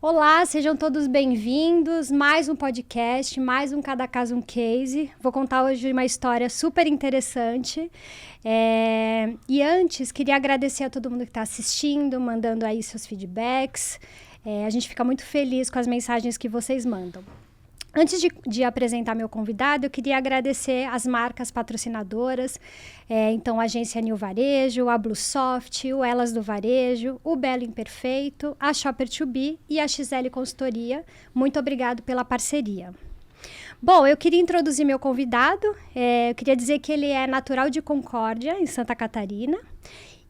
Olá, sejam todos bem-vindos. Mais um podcast, mais um Cada Caso um Case. Vou contar hoje uma história super interessante. E antes, queria agradecer a todo mundo que está assistindo, mandando aí seus feedbacks. A gente fica muito feliz com as mensagens que vocês mandam. Antes de apresentar meu convidado, eu queria agradecer as marcas patrocinadoras, então a Agência New Varejo, a Bluesoft, o Elas do Varejo, o Belo Imperfeito, a Shopper2B e a XL Consultoria. Muito obrigado pela parceria. Bom, eu queria introduzir meu convidado. Eu queria dizer que ele é natural de Concórdia, em Santa Catarina,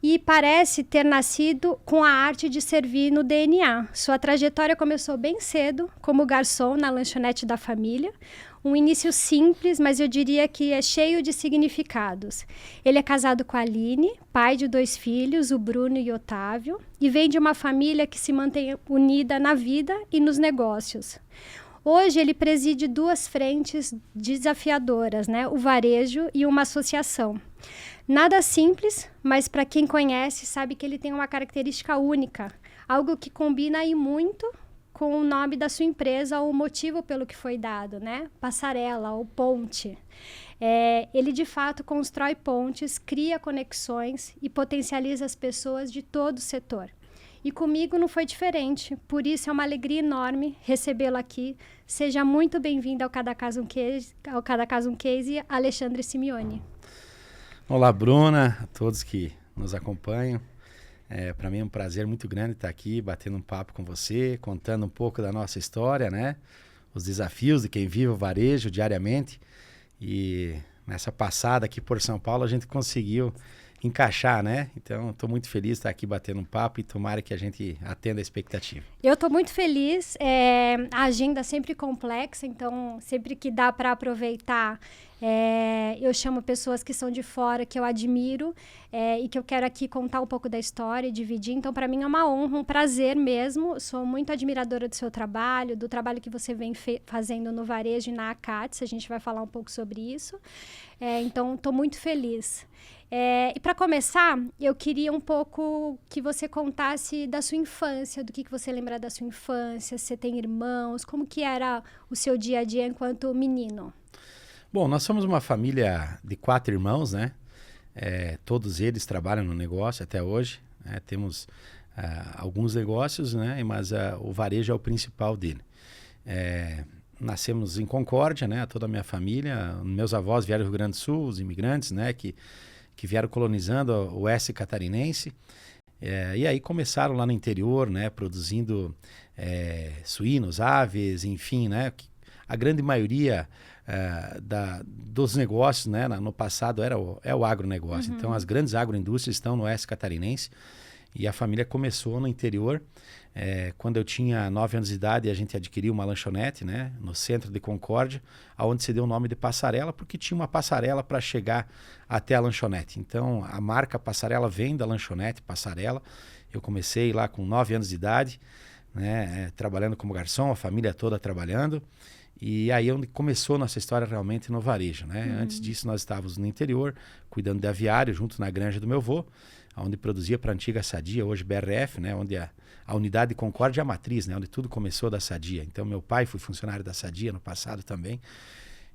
e parece ter nascido com a arte de servir no DNA. Sua trajetória começou bem cedo, como garçom na lanchonete da família. Um início simples, mas eu diria que é cheio de significados. Ele é casado com a Aline, pai de 2 filhos, o Bruno e o Otávio, e vem de uma família que se mantém unida na vida e nos negócios. Hoje ele preside 2 frentes desafiadoras, né? O varejo e uma associação. Nada simples, mas para quem conhece sabe que ele tem uma característica única, algo que combina aí muito com o nome da sua empresa ou o motivo pelo que foi dado, né? Passarela ou ponte. Ele de fato constrói pontes, cria conexões e potencializa as pessoas de todo o setor. E comigo não foi diferente, por isso é uma alegria enorme recebê-lo aqui. Seja muito bem-vindo ao Cada Caso um Case, Alexandre Simeoni. Olá, Bruna, a todos que nos acompanham. Para mim é um prazer muito grande estar aqui batendo um papo com você, contando um pouco da nossa história, né? Os desafios de quem vive o varejo diariamente. E nessa passada aqui por São Paulo a gente conseguiu encaixar, né? Então, estou muito feliz de estar aqui batendo um papo e tomara que a gente atenda a expectativa. Eu estou muito feliz. A agenda é sempre complexa, então sempre que dá para aproveitar, eu chamo pessoas que são de fora, que eu admiro e que eu quero aqui contar um pouco da história e dividir. Então, para mim é uma honra, um prazer mesmo. Sou muito admiradora do seu trabalho, do trabalho que você vem fazendo no varejo e na Akats. A gente vai falar um pouco sobre isso. Então, estou muito feliz. E para começar, eu queria um pouco que você contasse da sua infância, do que você lembra da sua infância, se você tem irmãos, como que era o seu dia a dia enquanto menino? Bom, nós somos uma família de 4 irmãos, né? Todos eles trabalham no negócio até hoje. Temos alguns negócios, né? Mas o varejo é o principal dele. Nascemos em Concórdia, né? Toda a minha família. Meus avós vieram do Rio Grande do Sul, os imigrantes, né? Que vieram colonizando o oeste catarinense. E aí começaram lá no interior, né? Produzindo suínos, aves, enfim, né? A grande maioria dos negócios, né, no passado é o agronegócio. Uhum. Então, as grandes agroindústrias estão no oeste catarinense e a família começou no interior. Quando eu tinha 9 anos de idade, a gente adquiriu uma lanchonete, né, no centro de Concórdia, onde se deu o nome de Passarela, porque tinha uma passarela para chegar até a lanchonete. Então, a marca Passarela vem da lanchonete Passarela. Eu comecei lá com 9 anos de idade, né, trabalhando como garçom, a família toda trabalhando. E aí onde começou nossa história realmente no varejo, né? Antes disso nós estávamos no interior, cuidando de aviário, junto na granja do meu avô, onde produzia para a antiga Sadia, hoje BRF, né? Onde a unidade de Concórdia é a matriz, né? Onde tudo começou da Sadia. Então meu pai foi funcionário da Sadia no passado também.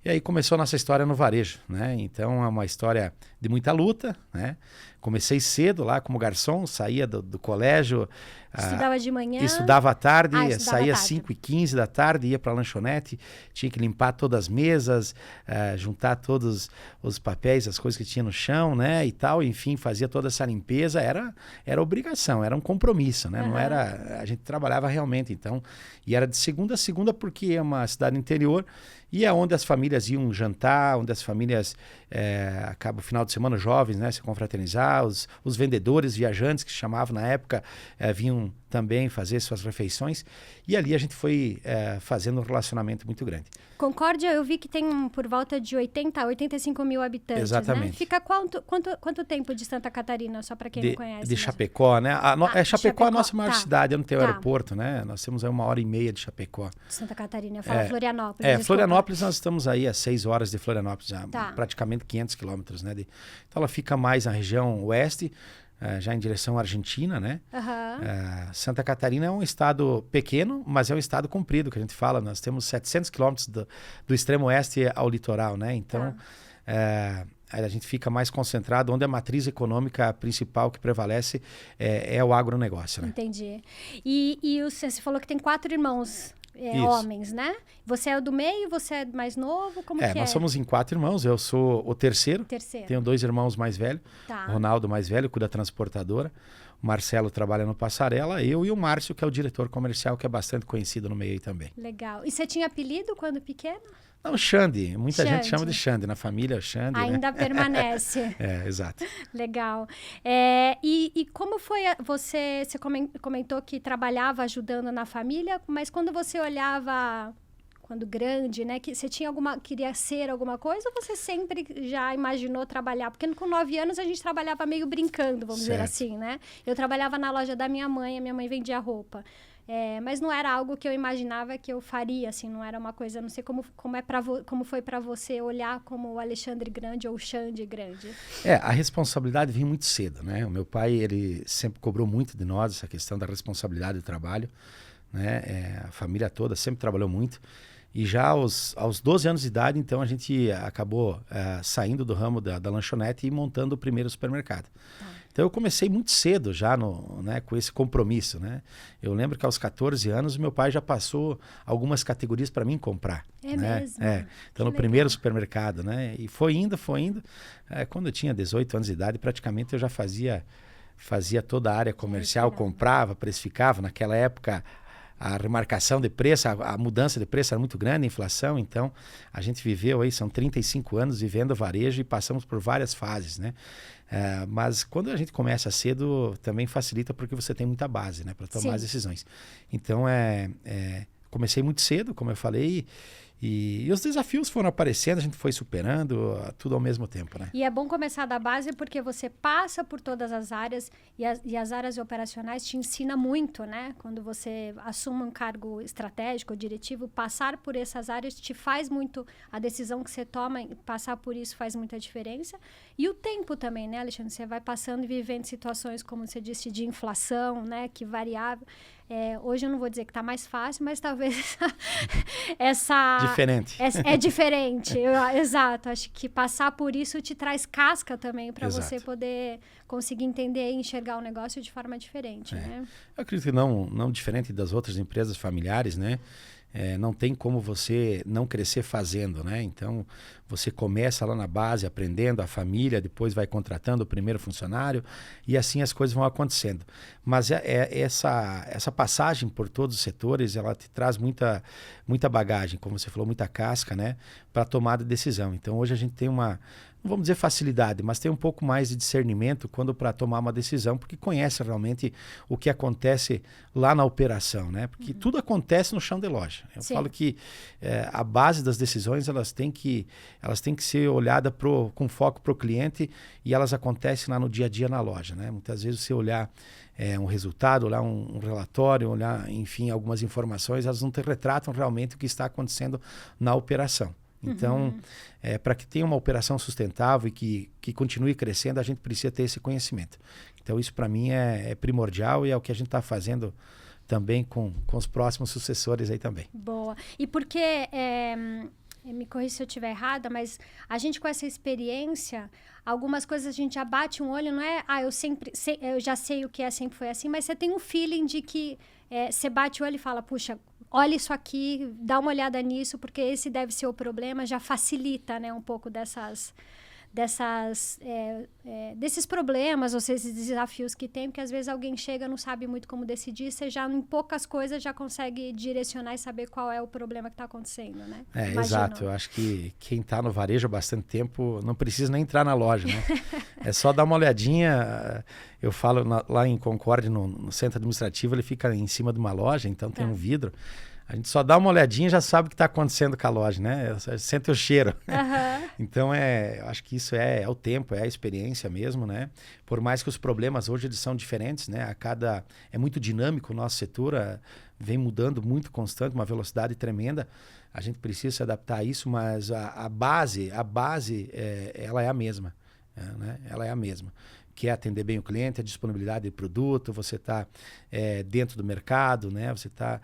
E aí começou nossa história no varejo, né? Então é uma história de muita luta, né? Comecei cedo lá como garçom, saía do colégio. Estudava de manhã? Estudava à tarde, saía às 5h15 da tarde, ia para a lanchonete, tinha que limpar todas as mesas, juntar todos os papéis, as coisas que tinha no chão, né? E tal, enfim, fazia toda essa limpeza, era obrigação, era um compromisso, né? Uhum. Não era, a gente trabalhava realmente, então, e era de segunda a segunda porque é uma cidade interior e é onde as famílias iam jantar, onde as famílias acabam o final de semana, jovens, né, se confraternizar, os vendedores, viajantes que chamavam na época, vinham também fazer suas refeições e ali a gente foi fazendo um relacionamento muito grande. Concórdia, eu vi que tem por volta de 85 mil habitantes. Exatamente. Né? Fica quanto tempo de Santa Catarina, só para quem não conhece? De Chapecó, né? Chapecó é a nossa maior cidade, não tem o Tá. aeroporto, né? Nós temos aí 1h30 de Chapecó. Santa Catarina, fala Florianópolis. Florianópolis, nós estamos aí a 6 horas de Florianópolis, Tá. praticamente 500 quilômetros, né? Então ela fica mais na região oeste, já em direção à Argentina, né? Aham. Santa Catarina é um estado pequeno, mas é um estado comprido, que a gente fala. Nós temos 700 quilômetros do extremo oeste ao litoral, né? Então, a gente fica mais concentrado, onde a matriz econômica principal que prevalece é o agronegócio, né? Entendi. E você falou que tem 4 irmãos Isso. homens, né? Você é o do meio, você é mais novo? Como que é? Nós somos em 4 irmãos, eu sou o terceiro. Tenho 2 irmãos mais velhos. Tá. Ronaldo mais velho, cuida da transportadora. O Marcelo trabalha no Passarela. Eu e o Márcio, que é o diretor comercial, que é bastante conhecido no meio aí também. Legal. E você tinha apelido quando pequeno? Não, Xande. Muita Xande. gente chama de Xande. Na família, Xande. Ainda né? permanece. Exato. Legal. E como foi você comentou que trabalhava ajudando na família, mas quando você olhava, quando grande, né, que você queria ser alguma coisa, ou você sempre já imaginou trabalhar? Porque com 9 anos a gente trabalhava meio brincando, vamos dizer assim, né? Eu trabalhava na loja da minha mãe, a minha mãe vendia roupa. Mas não era algo que eu imaginava que eu faria, assim, não era uma coisa, não sei como foi para você olhar como o Alexandre Grande ou o Xande Grande. A responsabilidade vem muito cedo, né? O meu pai, ele sempre cobrou muito de nós essa questão da responsabilidade do trabalho, né? A família toda sempre trabalhou muito. E já aos 12 anos de idade, então, a gente acabou saindo do ramo da lanchonete e montando o primeiro supermercado. Então, eu comecei muito cedo já com esse compromisso, né? Eu lembro que aos 14 anos, meu pai já passou algumas categorias para mim comprar. Né? Mesmo? Então, no primeiro supermercado, né? E foi indo. Quando eu tinha 18 anos de idade, praticamente eu já fazia toda a área comercial, comprava, precificava. Naquela época, a remarcação de preço, a mudança de preço era muito grande, a inflação. Então, a gente viveu aí, são 35 anos vivendo varejo e passamos por várias fases, né? Mas quando a gente começa cedo, também facilita porque você tem muita base, né, para tomar as decisões. Então, comecei muito cedo, como eu falei, e os desafios foram aparecendo, a gente foi superando tudo ao mesmo tempo, né? E é bom começar da base porque você passa por todas as áreas e as áreas operacionais te ensinam muito, né? Quando você assume um cargo estratégico ou diretivo, passar por essas áreas te faz muito, a decisão que você toma, passar por isso faz muita diferença. E o tempo também, né, Alexandre? Você vai passando e vivendo situações, como você disse, de inflação, né? Que variável. Hoje eu não vou dizer que está mais fácil, mas talvez Diferente. É diferente, exato. Acho que passar por isso te traz casca também para você poder conseguir entender e enxergar o negócio de forma diferente, né? Eu acredito que não diferente das outras empresas familiares, né? Não tem como você não crescer fazendo, né? Então, você começa lá na base, aprendendo, a família, depois vai contratando o primeiro funcionário e assim as coisas vão acontecendo. Mas essa passagem por todos os setores, ela te traz muita bagagem, como você falou, muita casca, né? Para tomada de decisão. Então, hoje a gente tem não vamos dizer facilidade, mas tem um pouco mais de discernimento quando para tomar uma decisão, porque conhece realmente o que acontece lá na operação, né? Porque tudo acontece no chão de loja. Eu falo que a base das decisões, elas têm que ser olhadas com foco para o cliente e elas acontecem lá no dia a dia na loja, né? Muitas vezes você olhar um resultado, olhar um relatório, olhar, enfim, algumas informações, elas não te retratam realmente o que está acontecendo na operação. Então, para que tenha uma operação sustentável e que continue crescendo, a gente precisa ter esse conhecimento. Então, isso para mim é primordial e é o que a gente está fazendo também com os próximos sucessores aí também. Boa. E porque, me corrija se eu estiver errada, mas a gente com essa experiência, algumas coisas a gente já bate um olho, não é? Eu já sei o que sempre foi assim, mas você tem um feeling de que você bate o olho e fala, puxa, olha isso aqui, dá uma olhada nisso, porque esse deve ser o problema, já facilita, né, um pouco desses problemas, ou seja, esses desafios que tem, porque às vezes alguém chega, não sabe muito como decidir, você já em poucas coisas já consegue direcionar e saber qual é o problema que está acontecendo, né? Exato, eu acho que quem está no varejo há bastante tempo não precisa nem entrar na loja, né? É só dar uma olhadinha. Eu falo lá em Concórdia, no centro administrativo, ele fica em cima de uma loja, então tem um vidro. A gente só dá uma olhadinha e já sabe o que está acontecendo com a loja, né? Sente o cheiro. Então, eu acho que isso é o tempo, é a experiência mesmo, né? Por mais que os problemas hoje eles são diferentes, né? É muito dinâmico o nosso setor, vem mudando muito constante, uma velocidade tremenda. A gente precisa se adaptar a isso, mas a base ela é a mesma. né? Ela é a mesma. Que é atender bem o cliente, a disponibilidade de produto, você está dentro do mercado, né? Você está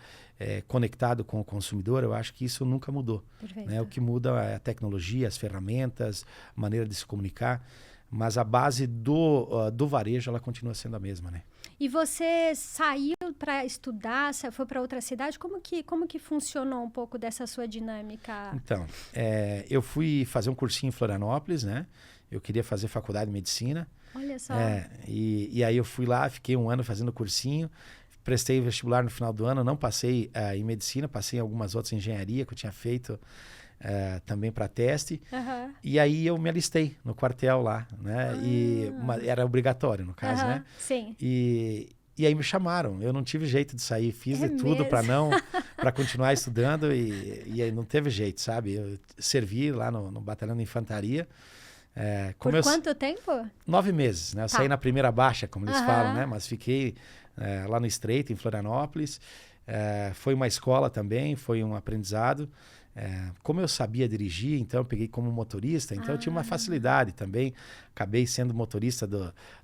conectado com o consumidor. Eu acho que isso nunca mudou. Né? O que muda é a tecnologia, as ferramentas, a maneira de se comunicar, mas a base do varejo ela continua sendo a mesma, né? E você saiu para estudar, foi para outra cidade? Como que funcionou um pouco dessa sua dinâmica? Então, eu fui fazer um cursinho em Florianópolis, né? Eu queria fazer faculdade de medicina. Olha só. E aí eu fui lá, fiquei um ano fazendo cursinho, prestei vestibular no final do ano, não passei em medicina, passei em algumas outras engenharia que eu tinha feito também para teste. Uhum. E aí eu me alistei no quartel lá, né? Era obrigatório, no caso, né? Sim. E aí me chamaram, eu não tive jeito de sair, fiz de tudo para continuar estudando e aí não teve jeito, sabe? Eu servi lá no batalhão de infantaria. Por quanto tempo? 9 meses, né? Eu saí na primeira baixa, como eles falam, né? Mas fiquei lá no Estreito, em Florianópolis. Foi uma escola também, foi um aprendizado. Como eu sabia dirigir, então eu peguei como motorista, então eu tinha uma facilidade também. Acabei sendo motorista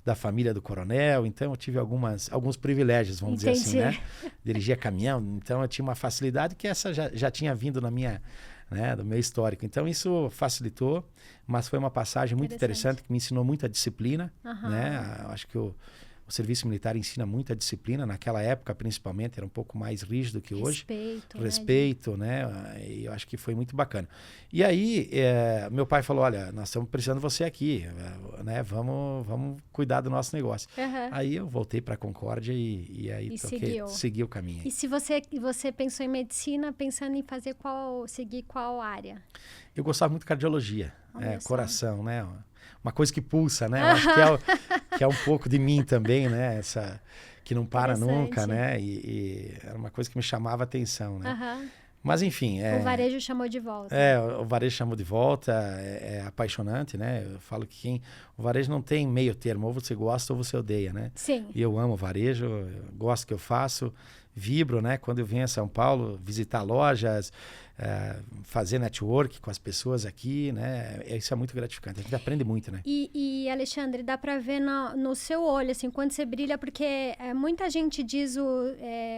da família do coronel, então eu tive alguns privilégios, vamos dizer assim, né? Dirigia caminhão, então eu tinha uma facilidade que essa já tinha vindo na minha... Né, do meu histórico. Então, isso facilitou, mas foi uma passagem muito interessante que me ensinou muita disciplina. Né? Eu acho que o serviço militar ensina muita disciplina. Naquela época, principalmente, era um pouco mais rígido que hoje. Respeito, né? E eu acho que foi muito bacana. E aí, meu pai falou, olha, nós estamos precisando de você aqui, né? Vamos cuidar do nosso negócio. Aí eu voltei para a Concórdia e aí segui o caminho. E se você pensou em medicina, pensando em seguir qual área? Eu gostava muito de cardiologia, coração, né? Uma coisa que pulsa, né? Eu acho que é um pouco de mim também, né? Essa que não para nunca, né? E era uma coisa que me chamava a atenção, né? Mas enfim... O varejo chamou de volta. O varejo chamou de volta, é apaixonante, né? Eu falo que o varejo não tem meio termo, ou você gosta ou você odeia, né? Sim. E eu amo o varejo, eu gosto do que eu faço, vibro, né? Quando eu venho a São Paulo, visitar lojas, fazer network com as pessoas aqui, né? Isso é muito gratificante, a gente aprende muito, né? E Alexandre, dá para ver no seu olho, assim, quando você brilha, porque muita gente diz o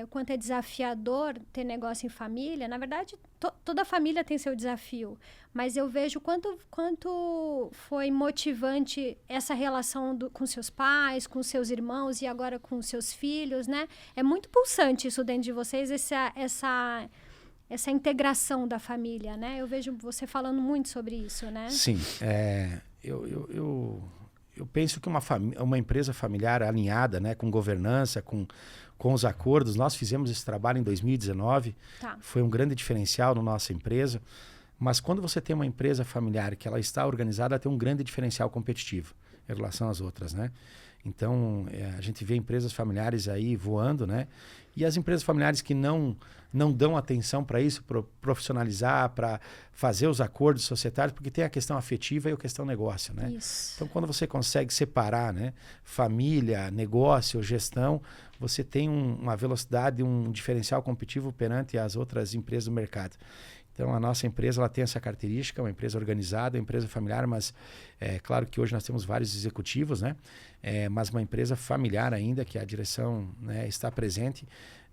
quanto é desafiador ter negócio em família. Na verdade, toda família tem seu desafio, mas eu vejo quanto foi motivante essa relação com seus pais, com seus irmãos e agora com seus filhos, né? É muito pulsante isso dentro de vocês, essa integração da família, né? Eu vejo você falando muito sobre isso, né? Sim, eu penso que uma empresa familiar alinhada, né, com governança, com os acordos, nós fizemos esse trabalho em 2019, foi um grande diferencial na nossa empresa, mas quando você tem uma empresa familiar que ela está organizada, ela tem um grande diferencial competitivo em relação às outras, né? Então, a gente vê empresas familiares aí voando, né? E as empresas familiares que não dão atenção para isso, para profissionalizar, para fazer os acordos societários, porque tem a questão afetiva e a questão negócio, né? Isso. Então, quando você consegue separar, né, família, negócio, gestão, você tem uma velocidade, um diferencial competitivo perante as outras empresas do mercado. Então, a nossa empresa ela tem essa característica, uma empresa organizada, uma empresa familiar, mas claro que hoje nós temos vários executivos, né? Mas uma empresa familiar ainda, que a direção, né, está presente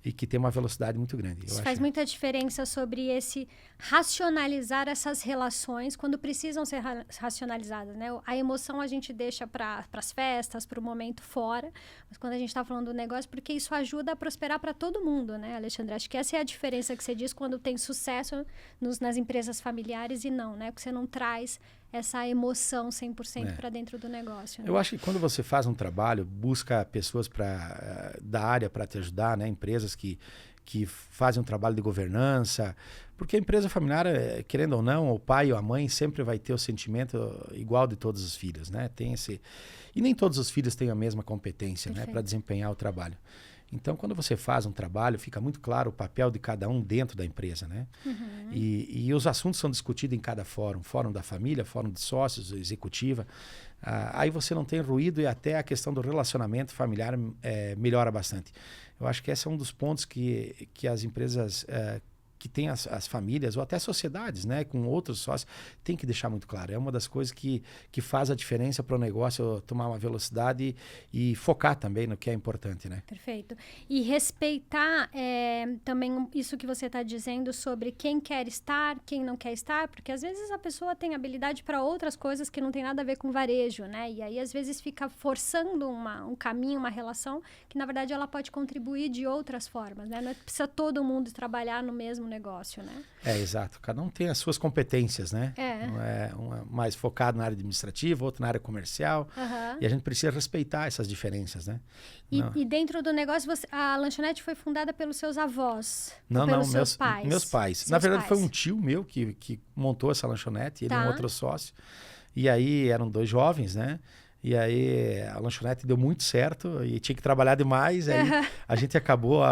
e que tem uma velocidade muito grande. Isso faz muita diferença sobre esse racionalizar essas relações quando precisam ser racionalizadas, né? A emoção a gente deixa para as festas, para o momento fora, mas quando a gente está falando do negócio, porque isso ajuda a prosperar para todo mundo, né, Alexandre? Acho que essa é a diferença que você diz quando tem sucesso nas empresas familiares e não, né? Porque você não traz essa emoção 100% para dentro do negócio. Né? Eu acho que quando você faz um trabalho, busca pessoas da área para te ajudar, né? Empresas que fazem um trabalho de governança, porque a empresa familiar, querendo ou não, o pai ou a mãe sempre vai ter o sentimento igual de todos os filhos, né? E nem todos os filhos têm a mesma competência, né, para desempenhar o trabalho. Então, quando você faz um trabalho, fica muito claro o papel de cada um dentro da empresa, né? Uhum. E os assuntos são discutidos em cada fórum da família, fórum de sócios, executiva. Aí você não tem ruído e até a questão do relacionamento familiar melhora bastante. Eu acho que esse é um dos pontos que as empresas que tem as famílias ou até sociedades, né, com outros sócios, tem que deixar muito claro. É uma das coisas que faz a diferença para o negócio tomar uma velocidade e focar também no que é importante, né? Perfeito. E respeitar também isso que você está dizendo sobre quem quer estar, quem não quer estar, porque às vezes a pessoa tem habilidade para outras coisas que não tem nada a ver com varejo, né? E aí às vezes fica forçando um caminho, uma relação que na verdade ela pode contribuir de outras formas, né? Não precisa todo mundo trabalhar no mesmo negócio, né? Exato. Cada um tem as suas competências, né? Um é mais focado na área administrativa, outro na área comercial. E a gente precisa respeitar essas diferenças, né? E dentro do negócio, a lanchonete foi fundada pelos seus avós? Não, ou pelos seus pais? Meus pais. Seus na verdade, pais. foi um tio meu que montou essa lanchonete, ele é um outro sócio. E aí eram 2 jovens, né? E aí a lanchonete deu muito certo e tinha que trabalhar demais. Aí a gente acabou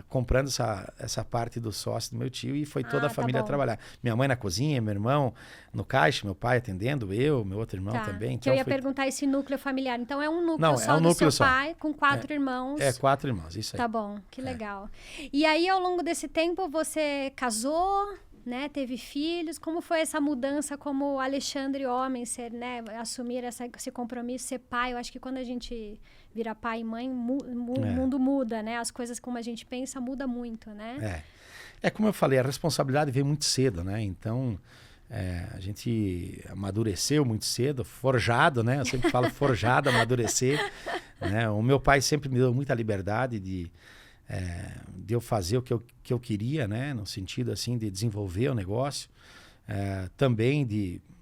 comprando essa parte do sócio do meu tio e foi toda a família trabalhar. Minha mãe na cozinha, meu irmão no caixa, meu pai atendendo, meu outro irmão também. Então, eu ia perguntar esse núcleo familiar. Então é um núcleo Não, só é um do núcleo seu só. pai com 4 irmãos. 4 irmãos, isso aí. Tá bom, que legal. E aí ao longo desse tempo você casou, né, teve filhos. Como foi essa mudança como Alexandre homem, assumir esse compromisso, ser pai? Eu acho que quando a gente vira pai e mãe, o mundo muda, né? As coisas como a gente pensa muda muito, né? É como eu falei, a responsabilidade veio muito cedo, né? Então, a gente amadureceu muito cedo, forjado, né? Eu sempre falo forjado, amadurecer. Né? O meu pai sempre me deu muita liberdade de eu fazer o que eu queria, né? No sentido assim de desenvolver o negócio, também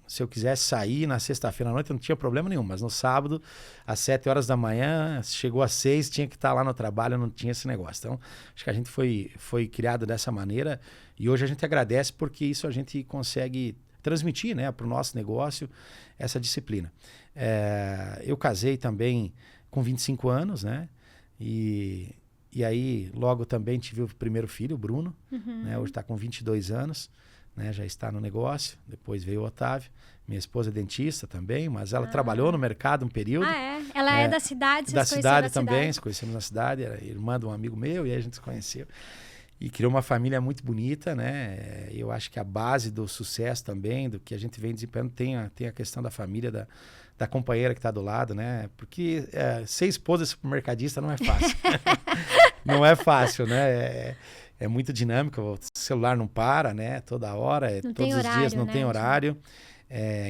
se eu quisesse sair na sexta-feira à noite eu não tinha problema nenhum, mas no sábado às 7 horas da manhã, chegou às 6, tinha que estar lá no trabalho, não tinha esse negócio. Então acho que a gente foi criado dessa maneira e hoje a gente agradece porque isso a gente consegue transmitir, né, para o nosso negócio essa disciplina. Eu casei também com 25 anos, né? E aí, logo também tive o primeiro filho, o Bruno, né? Hoje está com 22 anos, né? Já está no negócio. Depois veio o Otávio. Minha esposa é dentista também, mas ela trabalhou no mercado um período. Ela é da cidade? Da cidade também, se conhecemos na cidade. Era irmã de um amigo meu e aí a gente se conheceu. E criou uma família muito bonita, né? Eu acho que a base do sucesso também, do que a gente vem desempenhando, tem a questão da família, da companheira que está do lado, né? Porque ser esposa supermercadista não é fácil. Não é fácil, né? É muito dinâmico, o celular não para, né? Toda hora, todos os dias não tem horário.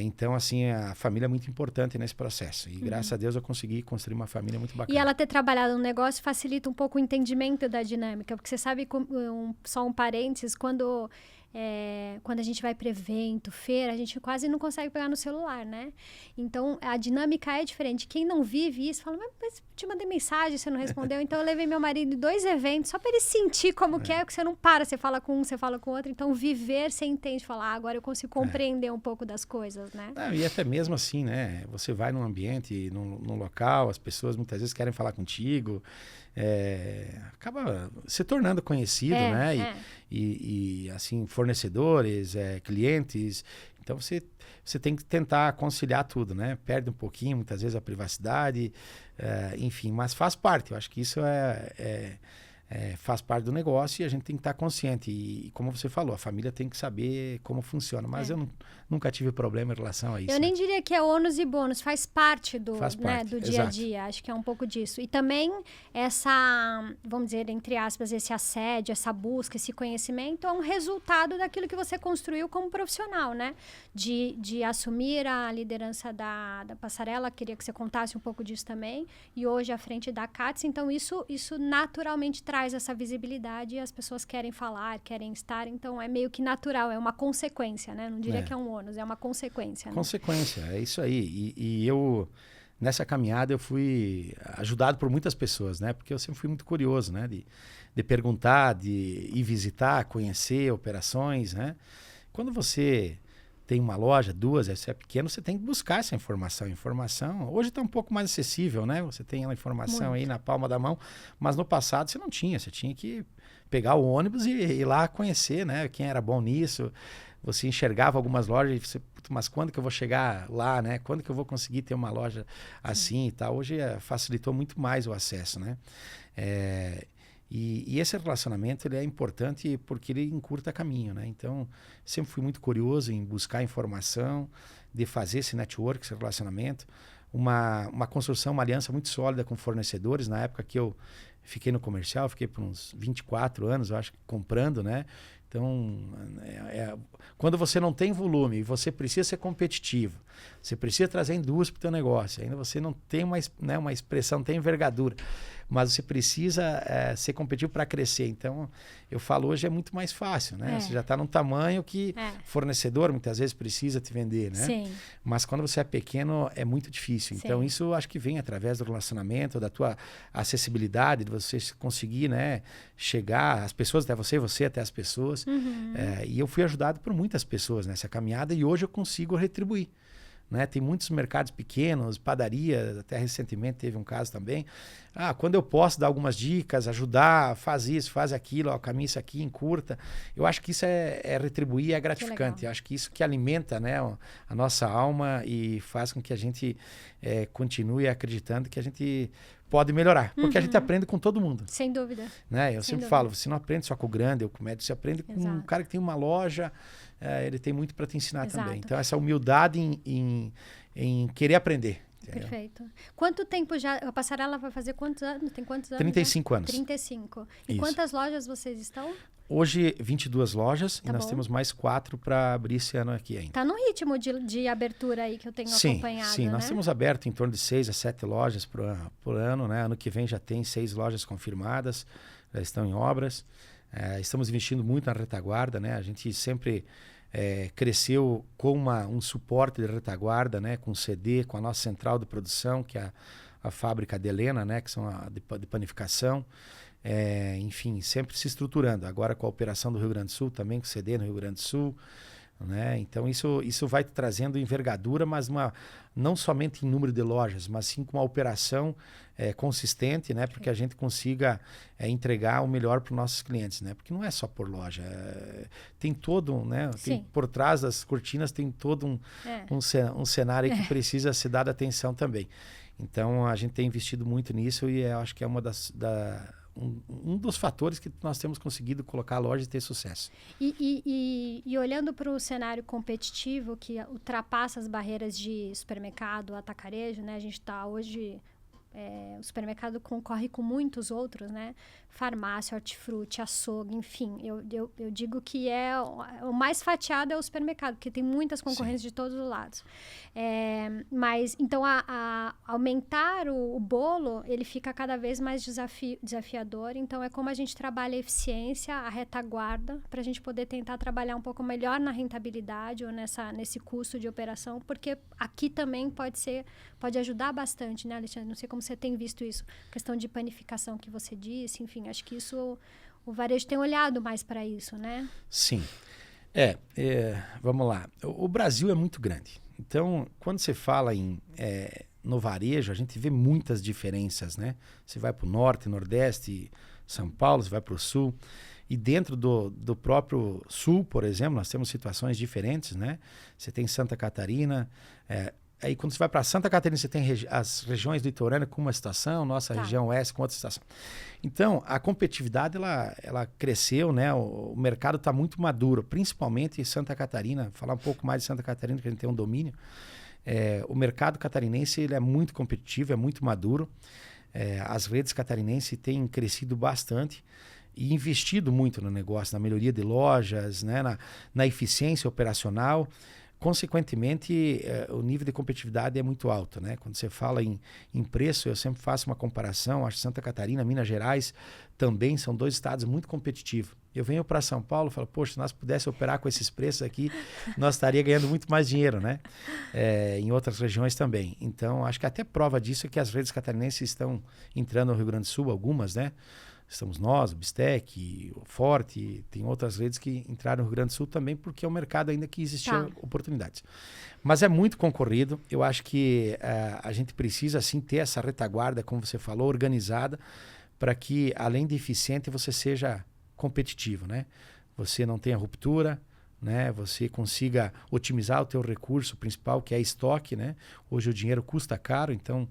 Então, assim, a família é muito importante nesse processo. E graças a Deus eu consegui construir uma família muito bacana. E ela ter trabalhado no negócio facilita um pouco o entendimento da dinâmica. Porque você sabe, só um parênteses, quando a gente vai para evento, feira, a gente quase não consegue pegar no celular, né? Então, a dinâmica é diferente. Quem não vive isso, fala, mas te mandei mensagem, você não respondeu. Então, eu levei meu marido em 2 eventos, só para ele sentir como que é, que você não para, você fala com um, você fala com o outro. Então, viver, você entende, falar, agora eu consigo compreender um pouco das coisas, né? E até mesmo assim, né? Você vai num ambiente, num local, as pessoas muitas vezes querem falar contigo, acaba se tornando conhecido, né? E assim, fornecedores, clientes. Então, você tem que tentar conciliar tudo, né? Perde um pouquinho, muitas vezes, a privacidade, enfim, mas faz parte. Eu acho que isso faz parte do negócio e a gente tem que estar consciente. E como você falou, a família tem que saber como funciona. Mas eu nunca tive problema em relação a isso. Eu nem diria que é ônus e bônus, faz parte do dia a dia. Exato. Acho que é um pouco disso. E também vamos dizer, entre aspas, esse assédio, essa busca, esse conhecimento é um resultado daquilo que você construiu como profissional, né? De assumir a liderança da Passarela. Queria que você contasse um pouco disso também. E hoje à frente da CATS. Então, isso naturalmente traz essa visibilidade e as pessoas querem falar, querem estar. Então, é meio que natural, é uma consequência, né? Não diria que é um ônus, é uma consequência. Né? Consequência, é isso aí. E eu, nessa caminhada, eu fui ajudado por muitas pessoas, né? Porque eu sempre fui muito curioso, né? De perguntar, de ir visitar, conhecer operações, né? Quando você tem uma loja, 2, você é pequeno, você tem que buscar essa informação. Informação hoje está um pouco mais acessível, né? Você tem a informação aí na palma da mão, mas no passado você não tinha. Você tinha que pegar o ônibus e ir lá conhecer, né? Quem era bom nisso. Você enxergava algumas lojas e você, mas quando que eu vou chegar lá, né? Quando que eu vou conseguir ter uma loja assim e tal? Hoje facilitou muito mais o acesso, né? E esse relacionamento ele é importante porque ele encurta caminho, né? Então, sempre fui muito curioso em buscar informação, de fazer esse network, esse relacionamento, uma construção, uma aliança muito sólida com fornecedores. Na época que eu fiquei no comercial, fiquei por uns 24 anos, eu acho, comprando, né? Então, quando você não tem volume e você precisa ser competitivo, você precisa trazer indústria para o teu negócio, ainda você não tem uma expressão, não tem envergadura, mas você precisa ser competitivo para crescer. Então, eu falo hoje é muito mais fácil, né? Você já está num tamanho que fornecedor muitas vezes precisa te vender, né? Sim. Mas quando você é pequeno é muito difícil. Então, Sim. isso eu acho que vem através do relacionamento, da tua acessibilidade, de você conseguir, né, chegar às pessoas, até você até as pessoas. E eu fui ajudado por muitas pessoas nessa caminhada e hoje eu consigo retribuir. Né? Tem muitos mercados pequenos, padarias, até recentemente teve um caso também. Quando eu posso dar algumas dicas, ajudar, faz isso, faz aquilo, ó, caminha isso aqui, encurta. Eu acho que isso é retribuir, é gratificante. Eu acho que isso que alimenta, né, a nossa alma e faz com que a gente continue acreditando que a gente pode melhorar. Porque a gente aprende com todo mundo. Sem dúvida. Né? Eu sempre falo, você não aprende só com o grande ou com o médio, você aprende com um cara que tem uma loja, ele tem muito para te ensinar também. Então, essa humildade em querer aprender. Entendeu? Perfeito. Quanto tempo já... A Passarela vai fazer quantos anos? Tem quantos anos? 35 anos. 35. E Isso. Quantas lojas vocês estão? Hoje, 22 lojas Tá e nós bom. temos mais 4 para abrir esse ano aqui ainda. Tá no ritmo de abertura aí que eu tenho acompanhado, Sim, né? nós temos aberto em torno de 6 a 7 lojas por ano, né? Ano que vem já tem 6 lojas confirmadas, já estão em obras. Estamos investindo muito na retaguarda, né? A gente sempre cresceu com um suporte de retaguarda, né? Com CD, com a nossa central de produção, que é a fábrica de Helena, né? Que são de panificação. Enfim, sempre se estruturando. Agora com a operação do Rio Grande do Sul, também com CD no Rio Grande do Sul. Né? Então isso vai trazendo envergadura, mas não somente em número de lojas, mas sim com uma operação consistente, né? Porque a gente consiga entregar o melhor para os nossos clientes, né? Porque não é só por loja, tem todo, né? Por trás das cortinas tem todo um cenário que precisa ser dado atenção também. Então a gente tem investido muito nisso e eu acho que é um dos fatores que nós temos conseguido colocar a loja e ter sucesso. E olhando para o cenário competitivo que ultrapassa as barreiras de supermercado, atacarejo, né? A gente está hoje... o supermercado concorre com muitos outros, né? Farmácia, hortifruti, açougue, enfim. Eu digo que o mais fatiado é o supermercado, porque tem muitas concorrências de todos os lados. Mas, então, aumentar o bolo, ele fica cada vez mais desafiador. Então, é como a gente trabalha a eficiência, a retaguarda, para a gente poder tentar trabalhar um pouco melhor na rentabilidade ou nesse custo de operação, porque aqui também pode ajudar bastante, né, Alexandre? Não sei como você tem visto isso, questão de panificação que você disse, enfim, acho que isso, o varejo tem olhado mais para isso, né? Sim. Vamos lá. O Brasil é muito grande. Então, quando você fala no varejo, a gente vê muitas diferenças, né? Você vai para o norte, nordeste, São Paulo, você vai para o sul. E dentro do próprio sul, por exemplo, nós temos situações diferentes, né? Você tem Santa Catarina... Aí quando você vai para Santa Catarina, você tem as regiões litorâneas com uma situação, nossa região oeste com outra situação. Então, a competitividade, ela cresceu, né? O mercado está muito maduro, principalmente em Santa Catarina. Vou falar um pouco mais de Santa Catarina, que a gente tem um domínio. O mercado catarinense ele é muito competitivo, é muito maduro. As redes catarinenses têm crescido bastante e investido muito no negócio, na melhoria de lojas, né? na eficiência operacional. Consequentemente, o nível de competitividade é muito alto, né? Quando você fala em preço, eu sempre faço uma comparação. Acho que Santa Catarina, Minas Gerais também são 2 estados muito competitivos. Eu venho para São Paulo e falo, poxa, se nós pudéssemos operar com esses preços aqui, nós estaríamos ganhando muito mais dinheiro, né? Em outras regiões também. Então, acho que até prova disso é que as redes catarinenses estão entrando no Rio Grande do Sul, algumas, né? Estamos nós, o Bistec, o Forte, tem outras redes que entraram no Rio Grande do Sul também, porque é um mercado ainda que existiam oportunidades. Mas é muito concorrido. Eu acho que a gente precisa, assim, ter essa retaguarda, como você falou, organizada, para que, além de eficiente, você seja competitivo, né? Você não tenha ruptura, né? Você consiga otimizar o teu recurso principal, que é estoque, né? Hoje o dinheiro custa caro, então,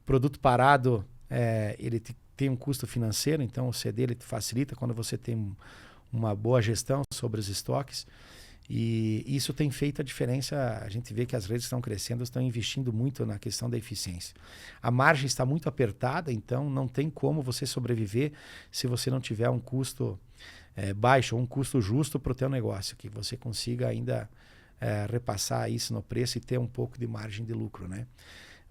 produto parado ele tem um custo financeiro, então o CD ele te facilita quando você tem uma boa gestão sobre os estoques. E isso tem feito a diferença. A gente vê que as redes estão crescendo, estão investindo muito na questão da eficiência. A margem está muito apertada, então não tem como você sobreviver se você não tiver um custo baixo ou um custo justo para o teu negócio, que você consiga ainda repassar isso no preço e ter um pouco de margem de lucro, né?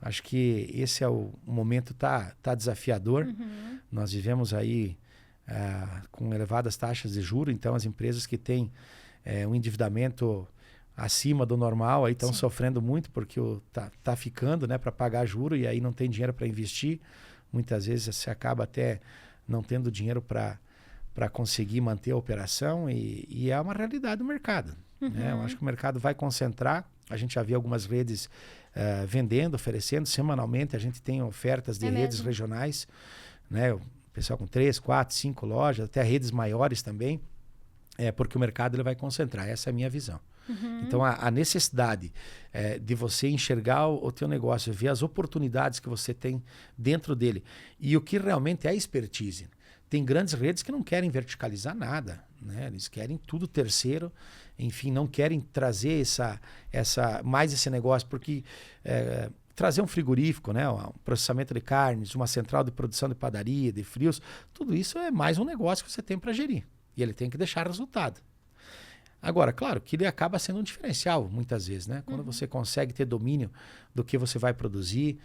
Acho que esse é o momento, tá desafiador. Nós vivemos aí com elevadas taxas de juros, então as empresas que têm um endividamento acima do normal aí estão sofrendo muito porque tá ficando, né, para pagar juro, e aí não tem dinheiro para investir. Muitas vezes você acaba até não tendo dinheiro para conseguir manter a operação, e é uma realidade do mercado. Né? Eu acho que o mercado vai concentrar. A gente já viu algumas redes vendendo, oferecendo semanalmente. A gente tem ofertas de redes regionais, né? O pessoal com 3, 4, 5 lojas, até redes maiores também. Porque o mercado ele vai concentrar. Essa é a minha visão. Então, a necessidade de você enxergar o teu negócio, ver as oportunidades que você tem dentro dele e o que realmente é expertise. Tem grandes redes que não querem verticalizar nada, né? Eles querem tudo terceiro, enfim, não querem trazer mais esse negócio, porque trazer um frigorífico, né, um processamento de carnes, uma central de produção de padaria, de frios, tudo isso é mais um negócio que você tem para gerir. E ele tem que deixar resultado. Agora, claro, que ele acaba sendo um diferencial, muitas vezes, né? Quando você consegue ter domínio do que você vai produzir,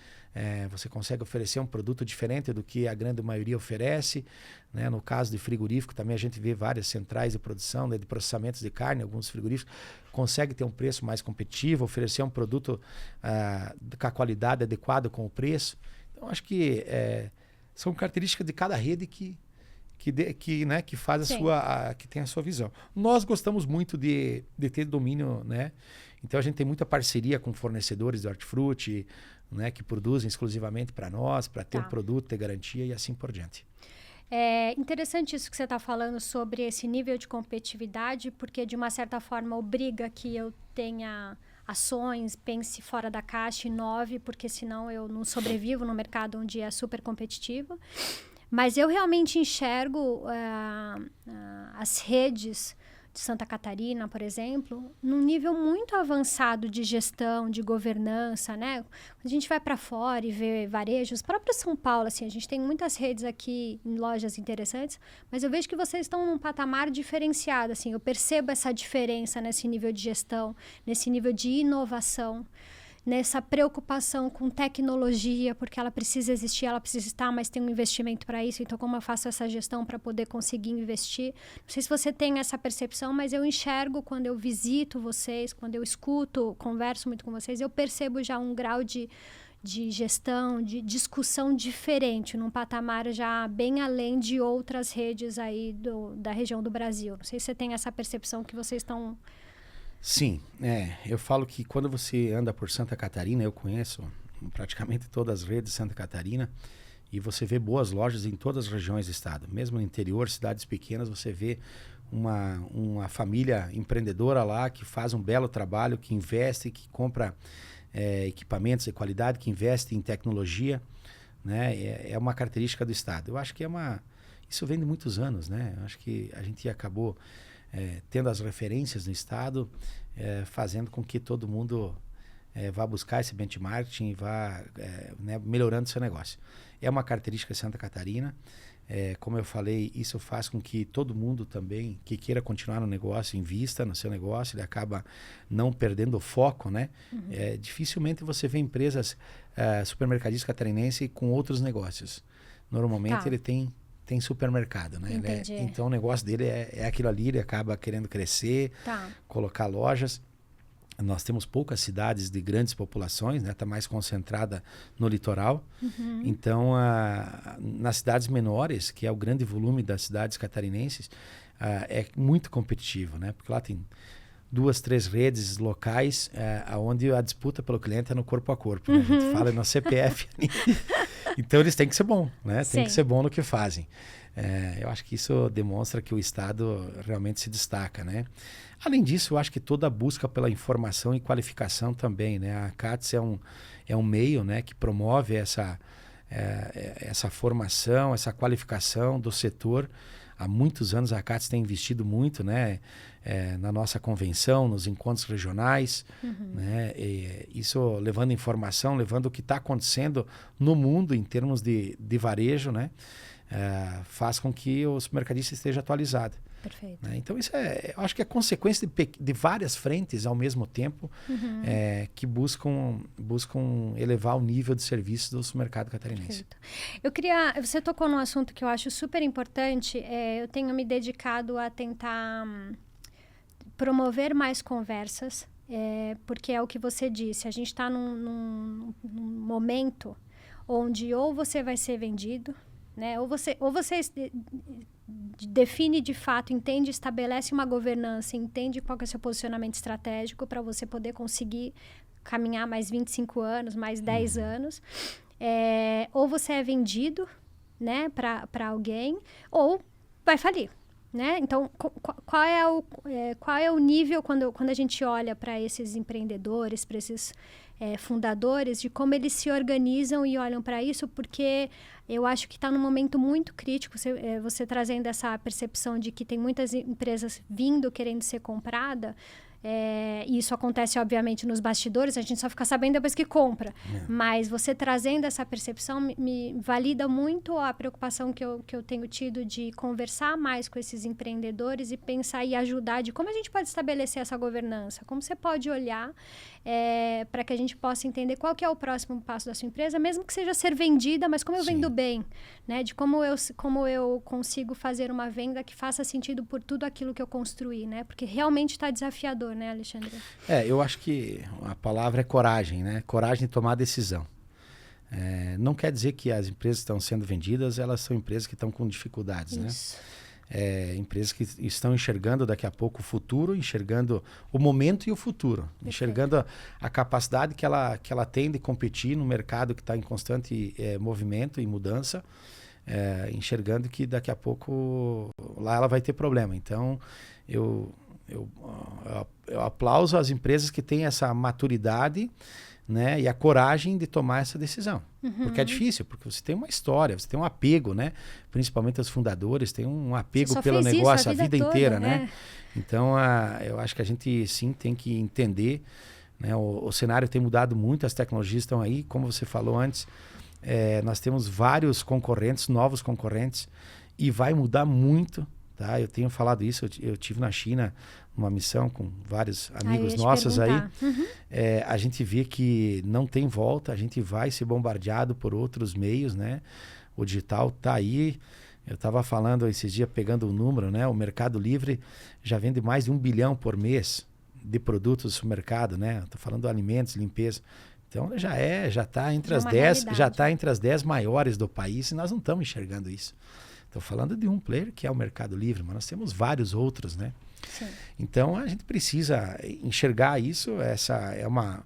você consegue oferecer um produto diferente do que a grande maioria oferece, né? No caso de frigorífico, também a gente vê várias centrais de produção, né, de processamentos de carne, alguns frigoríficos conseguem ter um preço mais competitivo, oferecer um produto com a qualidade adequada com o preço. Então, acho que são características de cada rede que faz que tem a sua visão. Nós gostamos muito de ter domínio, né? Então a gente tem muita parceria com fornecedores de hortifruti, né, que produzem exclusivamente para nós, para ter um produto, ter garantia e assim por diante. É interessante isso que você está falando sobre esse nível de competitividade, porque de uma certa forma obriga que eu tenha ações, pense fora da caixa, inove, porque senão eu não sobrevivo no mercado onde é super competitivo. Mas eu realmente enxergo as redes de Santa Catarina, por exemplo, num nível muito avançado de gestão, de governança, né? Quando a gente vai para fora e vê varejos, próprio São Paulo, assim, a gente tem muitas redes aqui em lojas interessantes, mas eu vejo que vocês estão num patamar diferenciado, assim, eu percebo essa diferença nesse nível de gestão, nesse nível de inovação, nessa preocupação com tecnologia, porque ela precisa existir, ela precisa estar, mas tem um investimento para isso. Então, como eu faço essa gestão para poder conseguir investir? Não sei se você tem essa percepção, mas eu enxergo quando eu visito vocês, quando eu escuto, converso muito com vocês, eu percebo já um grau de gestão, de discussão diferente, num patamar já bem além de outras redes aí da região do Brasil. Não sei se você tem essa percepção que vocês estão... Sim, eu falo que quando você anda por Santa Catarina, eu conheço praticamente todas as redes de Santa Catarina, e você vê boas lojas em todas as regiões do estado. Mesmo no interior, cidades pequenas, você vê uma família empreendedora lá que faz um belo trabalho, que investe, que compra equipamentos de qualidade, que investe em tecnologia, né? É uma característica do estado. Eu acho que isso vem de muitos anos, né? Eu acho que a gente acabou tendo as referências no estado, fazendo com que todo mundo vá buscar esse benchmarking e vá melhorando seu negócio. É uma característica de Santa Catarina. Como eu falei, isso faz com que todo mundo também que queira continuar no negócio, invista no seu negócio, ele acaba não perdendo o foco, né? Dificilmente você vê empresas supermercadistas catarinenses com outros negócios. Normalmente ele tem supermercado, né? Então o negócio dele é aquilo ali, ele acaba querendo crescer, colocar lojas. Nós temos poucas cidades de grandes populações, né? Está mais concentrada no litoral. Então, nas cidades menores, que é o grande volume das cidades catarinenses, é muito competitivo, né? Porque lá tem 2, 3 redes locais, onde a disputa pelo cliente é no corpo a corpo, né? A gente fala no CPF. Então, eles têm que ser bom, né? Tem que ser bom no que fazem. Eu acho que isso demonstra que o Estado realmente se destaca, né? Além disso, eu acho que toda a busca pela informação e qualificação também, né? A CATS é um meio, né, que promove essa formação, essa qualificação do setor. Há muitos anos a CATS tem investido muito, né, na nossa convenção, nos encontros regionais, né, isso levando informação, levando o que está acontecendo no mundo em termos de varejo, né, faz com que o supermercadista esteja atualizado. Perfeito. Né? Então, isso eu acho que é consequência de várias frentes ao mesmo tempo que buscam elevar o nível de serviço do supermercado catarinense. Perfeito. Você tocou num assunto que eu acho super importante. Eu tenho me dedicado a tentar promover mais conversas, porque é o que você disse. A gente está num momento onde ou você vai ser vendido, né? Ou você define de fato, entende, estabelece uma governança, entende qual que é o seu posicionamento estratégico para você poder conseguir caminhar mais 25 anos, mais 10 anos. Ou você é vendido, né, para alguém, ou vai falir. Né? Então, qual é o nível quando a gente olha para esses empreendedores, para esses fundadores, de como eles se organizam e olham para isso? Porque eu acho que está num momento muito crítico, você trazendo essa percepção de que tem muitas empresas vindo querendo ser comprada. E isso acontece, obviamente, nos bastidores, a gente só fica sabendo depois que compra. Mas você trazendo essa percepção me valida muito a preocupação que eu tenho tido de conversar mais com esses empreendedores e pensar e ajudar de como a gente pode estabelecer essa governança, como você pode olhar para que a gente possa entender qual que é o próximo passo da sua empresa, mesmo que seja ser vendida, mas como eu vendo bem, né? De como eu consigo fazer uma venda que faça sentido por tudo aquilo que eu construí, né? Porque realmente está desafiador, né, Alexandre? Eu acho que a palavra é coragem, né? Coragem de tomar decisão. Não quer dizer que as empresas que estão sendo vendidas, elas são empresas que estão com dificuldades, Isso. né? Empresas que estão enxergando daqui a pouco o futuro, enxergando o momento e o futuro, enxergando a capacidade que ela tem de competir no mercado que está em constante movimento e mudança, enxergando que daqui a pouco lá ela vai ter problema. Então, eu aplauso as empresas que têm essa maturidade, né, e a coragem de tomar essa decisão. Porque é difícil, porque você tem uma história, você tem um apego, né? Principalmente os fundadores têm um apego pelo negócio a vida inteira, né? Então, eu acho que a gente sim tem que entender, né? O cenário tem mudado muito, as tecnologias estão aí, como você falou antes, nós temos vários concorrentes, novos concorrentes, e vai mudar muito. Tá? Eu tenho falado isso, eu tive na China uma missão com vários amigos nossos aí. A gente vê que não tem volta, a gente vai ser bombardeado por outros meios, né? O digital está aí. Eu estava falando esses dias, pegando o número, né? O Mercado Livre já vende mais de 1 bilhão por mês de produtos do supermercado, né? Estou falando de alimentos, limpeza. Então já está entre as 10, já está entre as 10 maiores do país e nós não estamos enxergando isso. Estou falando de um player que é o Mercado Livre, mas nós temos vários outros, né? Sim. Então a gente precisa enxergar isso. Essa é uma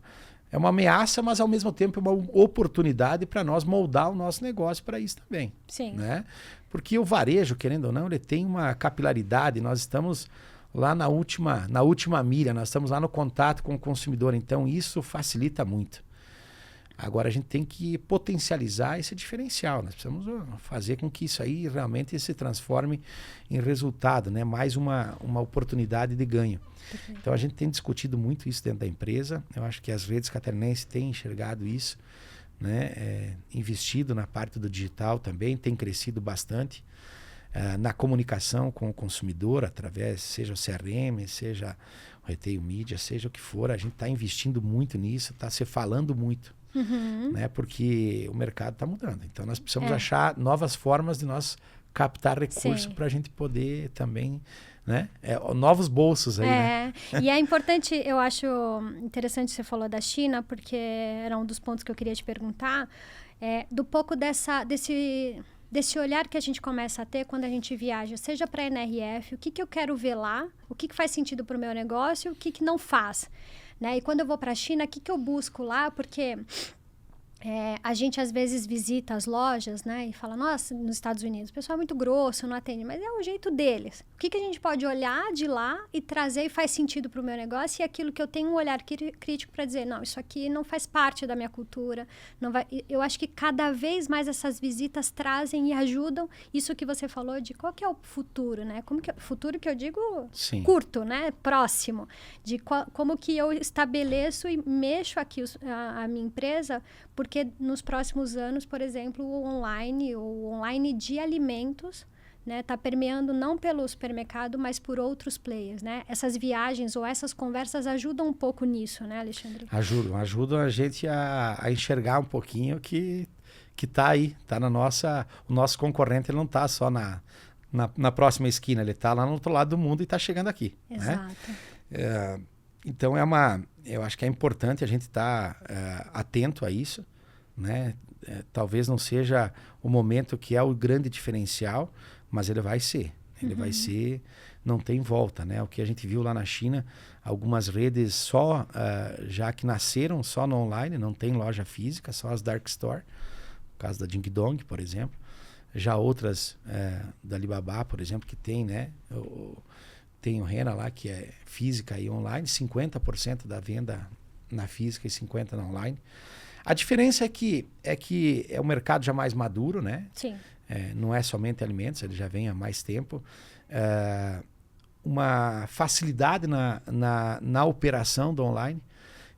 ameaça, mas ao mesmo tempo é uma oportunidade para nós moldar o nosso negócio para isso também. Sim. Né? Porque o varejo, querendo ou não, ele tem uma capilaridade. Nós estamos lá na última milha, nós estamos lá no contato com o consumidor. Então isso facilita muito. Agora a gente tem que potencializar esse diferencial. Nós precisamos fazer com que isso aí realmente se transforme em resultado, né? Mais uma oportunidade de ganho. Perfeito. Então a gente tem discutido muito isso dentro da empresa. Eu acho que as redes catarinenses têm enxergado isso, né? Investido na parte do digital também, tem crescido bastante. Na comunicação com o consumidor, através, seja o CRM, seja o Retail Media, seja o que for, a gente está investindo muito nisso, está se falando muito. Né? Porque o mercado está mudando. Então nós precisamos achar novas formas de nós captar recursos para a gente poder também, né? Novos bolsos aí, né? E é importante, eu acho interessante você falou da China, porque era um dos pontos que eu queria te perguntar, do pouco desse olhar que a gente começa a ter quando a gente viaja, seja para a NRF, o que eu quero ver lá, o que faz sentido para o meu negócio, o que não faz. Né? E quando eu vou para a China, o que eu busco lá? Porque A gente às vezes visita as lojas, né, e fala, nossa, nos Estados Unidos, o pessoal é muito grosso, não atende, mas é o jeito deles. O que a gente pode olhar de lá e trazer e faz sentido para o meu negócio, e aquilo que eu tenho um olhar crítico para dizer, não, isso aqui não faz parte da minha cultura, não vai. Eu acho que cada vez mais essas visitas trazem e ajudam isso que você falou de qual que é o futuro, né? Futuro que eu digo Sim. curto, né? Próximo, de como que eu estabeleço e mexo aqui a minha empresa, porque nos próximos anos, por exemplo, o online de alimentos, né, tá permeando não pelo supermercado, mas por outros players, né? Essas viagens ou essas conversas ajudam um pouco nisso, né, Alexandre? Ajudam a gente a enxergar um pouquinho que tá aí, tá na nossa... O nosso concorrente ele não tá só na próxima esquina, ele tá lá no outro lado do mundo e tá chegando aqui. Exato. Né? Então, eu acho que é importante a gente estar atento a isso, né? Talvez não seja o momento que é o grande diferencial, mas ele vai ser. Ele vai ser, não tem volta, né? O que a gente viu lá na China, algumas redes só, já que nasceram só no online, não tem loja física, só as dark store, no caso da Dingdong, por exemplo. Já outras da Alibaba, por exemplo, que tem, né? Tem o Rena lá, que é física e online, 50% da venda na física e 50% na online. A diferença é que é um mercado já mais maduro, né? Sim. Não é somente alimentos, ele já vem há mais tempo. Uma facilidade na operação do online.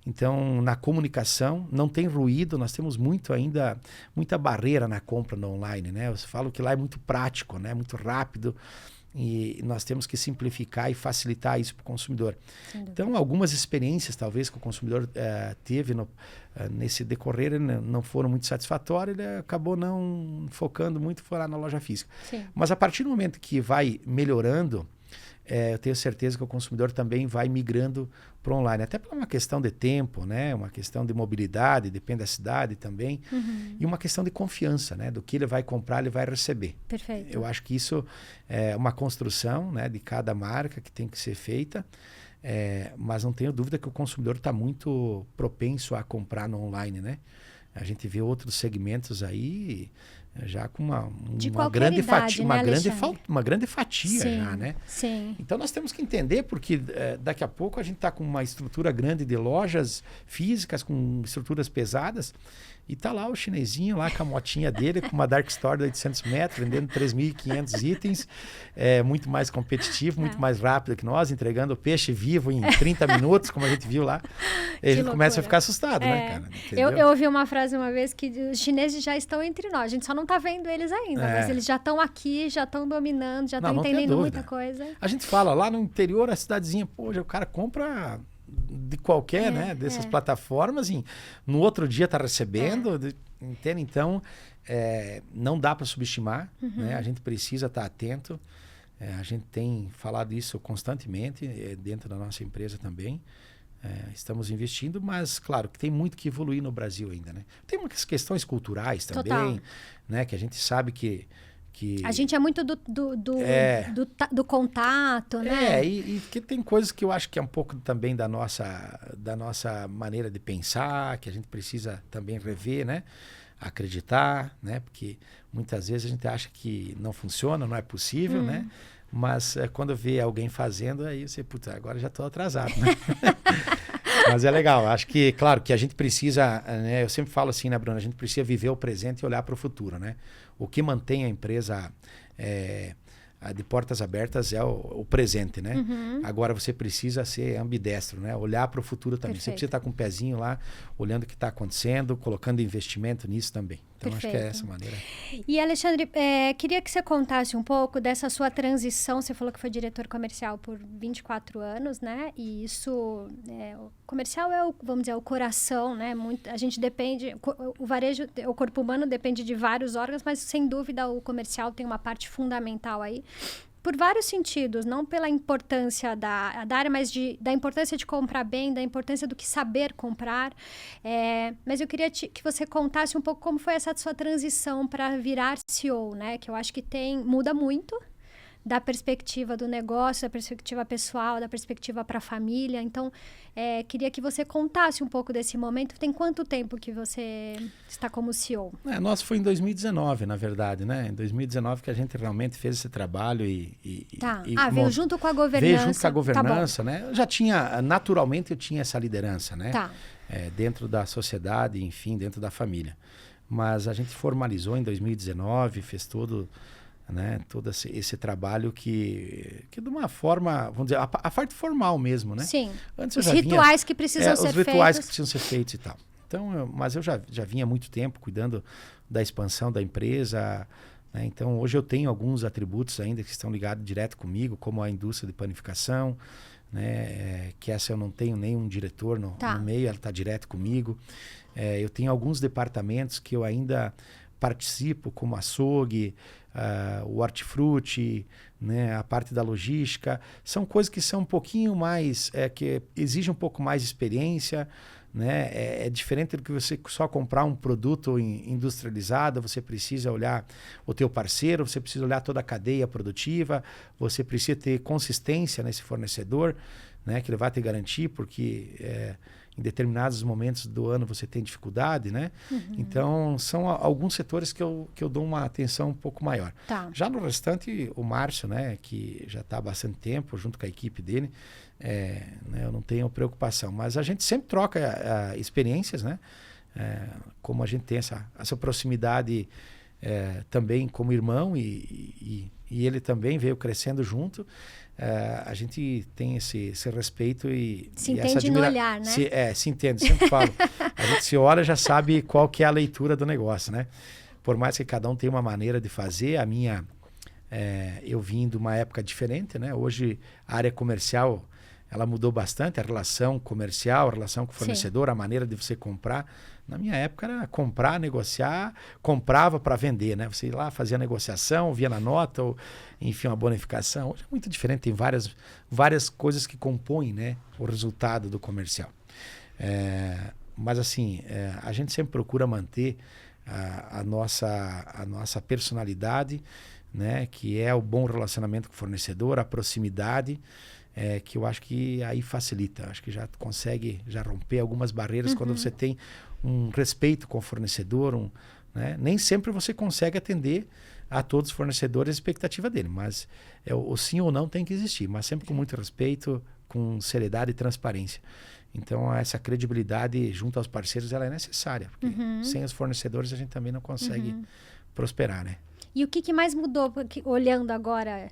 Então, na comunicação, não tem ruído, nós temos muita barreira na compra no online, né? Eu falo que lá é muito prático, né? Muito rápido. E nós temos que simplificar e facilitar isso para o consumidor. Então, algumas experiências, talvez, que o consumidor teve nesse decorrer não foram muito satisfatórias, ele acabou não focando muito, foi lá na loja física. Sim. Mas a partir do momento que vai melhorando, eu tenho certeza que o consumidor também vai migrando para o online. Até por uma questão de tempo, né? Uma questão de mobilidade, depende da cidade também. E uma questão de confiança, né? Do que ele vai comprar, ele vai receber. Perfeito. Eu acho que isso é uma construção, né, de cada marca que tem que ser feita. Mas não tenho dúvida que o consumidor está muito propenso a comprar no online, né? A gente vê outros segmentos aí já com uma grande fatia, uma grande fatia sim, já, né? Sim. Então nós temos que entender, porque daqui a pouco a gente está com uma estrutura grande de lojas físicas, com estruturas pesadas, e tá lá o chinesinho lá com a motinha dele, com uma dark store de 800 metros, vendendo 3.500 itens, muito mais competitivo, muito mais rápido que nós, entregando peixe vivo em 30 minutos, como a gente viu lá. E a gente começa a ficar assustado, né, cara? Eu ouvi uma frase uma vez que os chineses já estão entre nós, a gente só não tá vendo eles ainda, mas eles já estão aqui, já estão dominando, já estão entendendo muita coisa. A gente fala, lá no interior, a cidadezinha, pô, o cara compra de qualquer, né, dessas plataformas, e no outro dia tá recebendo, entende? Então, não dá para subestimar, né? A gente precisa estar atento. A gente tem falado isso constantemente dentro da nossa empresa também. Estamos investindo, mas claro que tem muito que evoluir no Brasil ainda, né? Tem umas questões culturais também. Total. Né, que a gente sabe que a gente é muito do contato, né? E que tem coisas que eu acho que é um pouco também da nossa maneira de pensar, que a gente precisa também rever, né? Acreditar, né? Porque muitas vezes a gente acha que não funciona, não é possível, né? Mas quando vê alguém fazendo, aí você, puta, agora já estou atrasado, né? Mas é legal, acho que, claro, que a gente precisa, né? Eu sempre falo assim, né, Bruna? A gente precisa viver o presente e olhar para o futuro, né? O que mantém a empresa de portas abertas é o presente, né? Agora você precisa ser ambidestro, né? Olhar para o futuro também. Perfeito. Você precisa estar com o pezinho lá, olhando o que está acontecendo, colocando investimento nisso também. Então, Perfeito. Acho que é essa maneira. E, Alexandre, queria que você contasse um pouco dessa sua transição. Você falou que foi diretor comercial por 24 anos, né? E isso, o comercial vamos dizer, o coração, né? A gente depende, o varejo, o corpo humano depende de vários órgãos, mas, sem dúvida, o comercial tem uma parte fundamental aí. Por vários sentidos, não pela importância da área, mas da importância de comprar bem, da importância do que saber comprar. Mas eu queria que você contasse um pouco como foi essa sua transição para virar CEO, né? Que eu acho que muda muito, da perspectiva do negócio, da perspectiva pessoal, da perspectiva para a família. Então, queria que você contasse um pouco desse momento. Tem quanto tempo que você está como CEO? Nossa, foi em 2019, na verdade, né? Em 2019 que a gente realmente fez esse trabalho veio junto com a governança. Veio junto com a governança, né? Eu já tinha, naturalmente, eu tinha essa liderança, né? Tá. Dentro da sociedade, enfim, dentro da família. Mas a gente formalizou em 2019, fez todo esse trabalho que de uma forma, vamos dizer, a parte formal mesmo, né? Sim. Antes os rituais que precisam ser feitos. Os rituais que precisam ser feitos e tal. Então, mas eu já vinha há muito tempo cuidando da expansão da empresa, né? Então, hoje eu tenho alguns atributos ainda que estão ligados direto comigo, como a indústria de panificação, né? Que essa eu não tenho nenhum diretor no meio, ela está direto comigo. Eu tenho alguns departamentos que eu ainda participo, como açougue, o hortifruti, né, a parte da logística. São coisas que são um pouquinho mais, que exigem um pouco mais de experiência, né? É diferente do que você só comprar um produto industrializado. Você precisa olhar o teu parceiro, você precisa olhar toda a cadeia produtiva, você precisa ter consistência nesse fornecedor, né, que ele vai te garantir, porque em determinados momentos do ano você tem dificuldade, né? Então, são alguns setores que eu dou uma atenção um pouco maior. Tá. Já no restante, o Márcio, né, que já está há bastante tempo junto com a equipe dele, né, eu não tenho preocupação. Mas a gente sempre troca experiências, né? Como a gente tem essa proximidade também como irmão e ele também veio crescendo junto. A gente tem esse respeito e se entende no olhar, né? Se entende, sempre falo. A gente se olha, já sabe qual que é a leitura do negócio, né? Por mais que cada um tenha uma maneira de fazer, a minha... eu vim de uma época diferente, né? Hoje a área comercial, ela mudou bastante, a relação comercial, a relação com o fornecedor, a maneira de você comprar. Na minha época era comprar, negociar, comprava para vender, né? Você ia lá, fazia a negociação, via na nota, ou enfim, uma bonificação. Hoje é muito diferente, tem várias coisas que compõem, né, o resultado do comercial. Mas assim, a gente sempre procura manter a nossa personalidade, né, que é o bom relacionamento com o fornecedor, a proximidade, que eu acho que aí facilita. Acho que já consegue romper algumas barreiras quando você tem um respeito com o fornecedor, né? Nem sempre você consegue atender a todos os fornecedores a expectativa dele, mas o sim ou não tem que existir, mas sempre com muito respeito, com seriedade e transparência. Então, essa credibilidade junto aos parceiros ela é necessária, porque sem os fornecedores a gente também não consegue prosperar, né? E o que mais mudou, olhando agora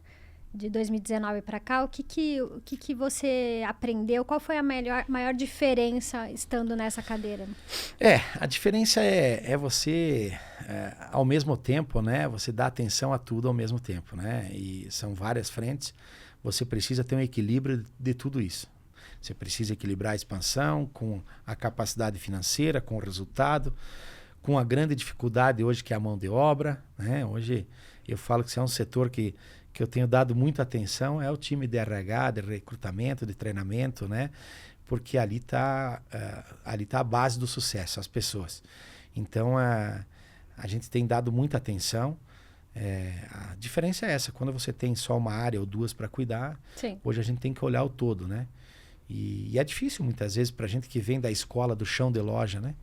de 2019 para cá, o que você aprendeu? Qual foi a maior diferença estando nessa cadeira? A diferença é você, ao mesmo tempo, né? Você dá atenção a tudo ao mesmo tempo, né? E são várias frentes. Você precisa ter um equilíbrio de tudo isso. Você precisa equilibrar a expansão com a capacidade financeira, com o resultado, com a grande dificuldade hoje que é a mão de obra, né? Hoje eu falo que isso é um setor que eu tenho dado muita atenção, é o time de RH, de recrutamento, de treinamento, né? Porque ali tá a base do sucesso, as pessoas. Então, a gente tem dado muita atenção. A diferença é essa, quando você tem só uma área ou duas para cuidar, hoje a gente tem que olhar o todo, né? E é difícil muitas vezes para a gente que vem da escola, do chão de loja, né?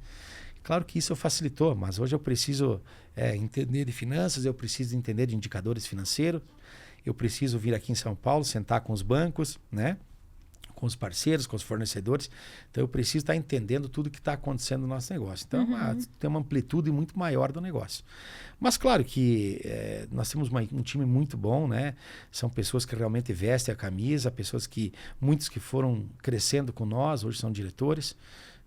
Claro que isso facilitou, mas hoje eu preciso entender de finanças, eu preciso entender de indicadores financeiros, eu preciso vir aqui em São Paulo, sentar com os bancos, né? Com os parceiros, com os fornecedores. Então, eu preciso estar entendendo tudo que está acontecendo no nosso negócio. Então, tem uma amplitude muito maior do negócio. Mas, claro que nós temos um time muito bom, né? São pessoas que realmente vestem a camisa, muitos que foram crescendo com nós, hoje são diretores,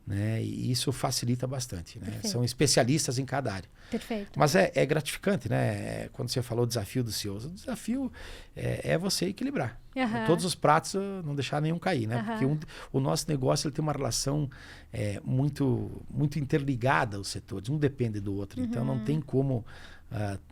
né? E isso facilita bastante, né? São especialistas em cada área. Perfeito. Mas é gratificante, né? Quando você falou o desafio dos CEOs, o desafio é você equilibrar. Todos os pratos, não deixar nenhum cair, né? Porque o nosso negócio ele tem uma relação muito, muito interligada aos setores, um depende do outro. Então não tem como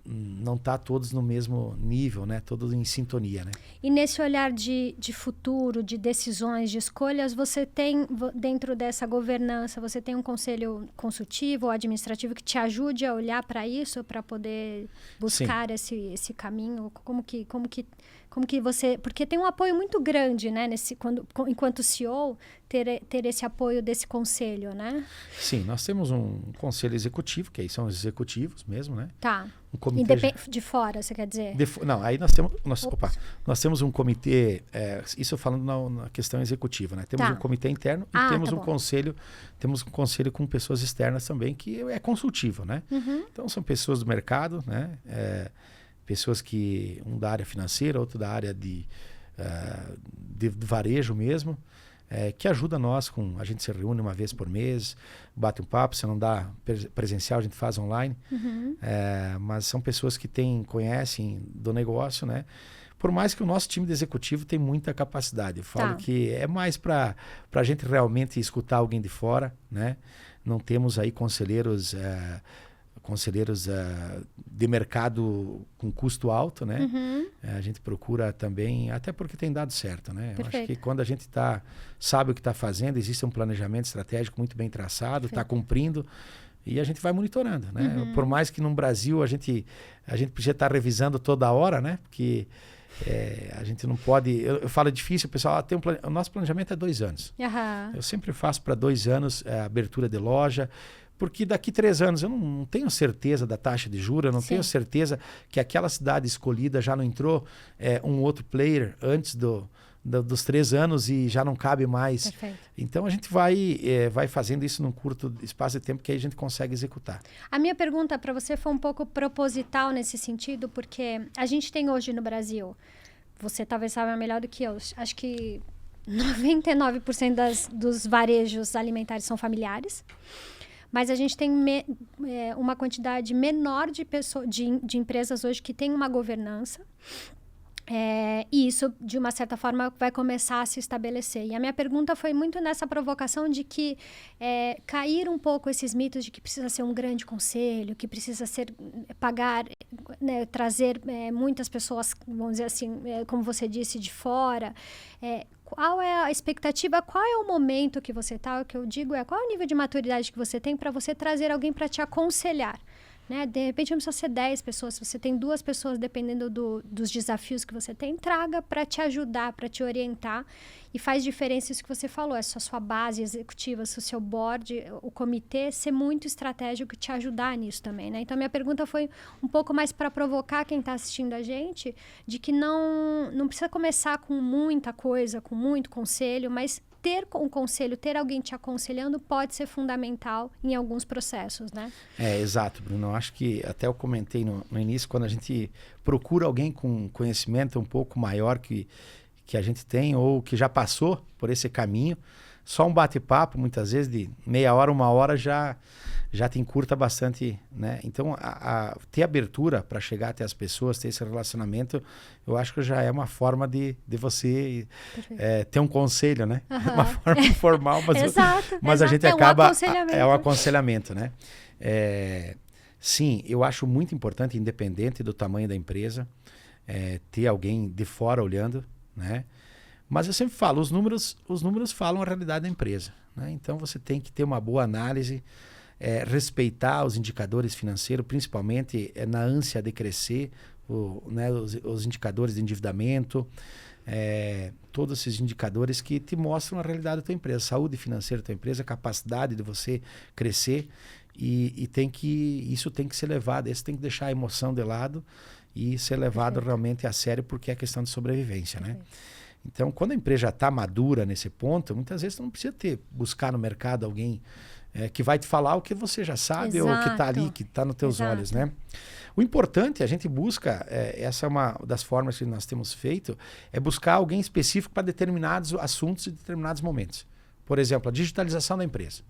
não está todos no mesmo nível, né? Todos em sintonia, né? E nesse olhar de futuro, de decisões, de escolhas, você tem, dentro dessa governança, você tem um conselho consultivo ou administrativo que te ajude a olhar para isso, para poder buscar esse caminho? Como que você... Porque tem um apoio muito grande, né? Enquanto CEO, ter esse apoio desse conselho, né? Sim, nós temos um conselho executivo, que aí são os executivos mesmo, né? Tá. Um comitê de fora, você quer dizer? Não, aí nós temos um comitê, isso falando na questão executiva, né? Temos um comitê interno e temos um conselho com pessoas externas também, que é consultivo, né? Uhum. Então são pessoas do mercado, né? Pessoas que, um da área financeira, outro da área de varejo mesmo, que ajuda nós a gente se reúne uma vez por mês, bate um papo, se não dá presencial, a gente faz online. Uhum. Mas são pessoas que conhecem do negócio, né? Por mais que o nosso time de executivo tem muita capacidade. Eu falo que é mais para a gente realmente escutar alguém de fora, né? Não temos aí conselheiros de mercado com custo alto, né? Uhum. A gente procura também, até porque tem dado certo, né? Perfeito. Eu acho que quando a gente sabe o que está fazendo, existe um planejamento estratégico muito bem traçado, está cumprindo e a gente vai monitorando, né? Uhum. Por mais que no Brasil a gente precisa estar revisando toda hora, né? Porque a gente não pode... Eu falo, é difícil, o pessoal o nosso planejamento é 2 anos. Uhum. Eu sempre faço para 2 anos a abertura de loja, porque daqui 3 anos eu não tenho certeza da taxa de juros, eu não tenho certeza que aquela cidade escolhida já não entrou um outro player antes dos 3 anos e já não cabe mais. Perfeito. Então a gente vai fazendo isso num curto espaço de tempo que aí a gente consegue executar. A minha pergunta para você foi um pouco proposital nesse sentido, porque a gente tem hoje no Brasil, você talvez saiba melhor do que eu, acho que 99% dos varejos alimentares são familiares. Mas a gente tem uma quantidade menor de empresas hoje que tem uma governança. E isso, de uma certa forma, vai começar a se estabelecer. E a minha pergunta foi muito nessa provocação de que cair um pouco esses mitos de que precisa ser um grande conselho, que precisa pagar, né, trazer muitas pessoas, vamos dizer assim, como você disse, de fora. Qual é a expectativa, qual é o momento que você está? O que eu digo qual é o nível de maturidade que você tem para você trazer alguém para te aconselhar? Né? De repente não precisa ser 10 pessoas, se você tem 2 pessoas, dependendo dos desafios que você tem, traga para te ajudar, para te orientar. E faz diferença isso que você falou, é só sua base executiva, se o seu board, o comitê, ser muito estratégico e te ajudar nisso também, né? Então, minha pergunta foi um pouco mais para provocar quem está assistindo a gente, de que não precisa começar com muita coisa, com muito conselho, mas ter um conselho, ter alguém te aconselhando pode ser fundamental em alguns processos, né? Exato, Bruno. Eu acho que até eu comentei no início, quando a gente procura alguém com conhecimento um pouco maior que a gente tem ou que já passou por esse caminho, só um bate-papo, muitas vezes, de meia hora, 1 hora, já te encurta bastante, né? Então, ter abertura para chegar até as pessoas, ter esse relacionamento, eu acho que já é uma forma de você ter um conselho, né? Uhum. Uma forma informal, mas a gente acaba... É um aconselhamento, né? Sim, eu acho muito importante, independente do tamanho da empresa, ter alguém de fora olhando, né? Mas eu sempre falo, os números falam a realidade da empresa, né? Então você tem que ter uma boa análise, respeitar os indicadores financeiros, principalmente na ânsia de crescer, os indicadores de endividamento, todos esses indicadores que te mostram a realidade da tua empresa, saúde financeira da tua empresa, capacidade de você crescer e isso tem que ser levado, isso tem que deixar a emoção de lado e ser levado realmente a sério, porque é questão de sobrevivência, né? Então, quando a empresa já está madura nesse ponto, muitas vezes você não precisa buscar no mercado alguém que vai te falar o que você já sabe. Exato. Ou que está ali, que está nos teus olhos, né? O importante, a gente busca, essa é uma das formas que nós temos feito, é buscar alguém específico para determinados assuntos e determinados momentos. Por exemplo, a digitalização da empresa.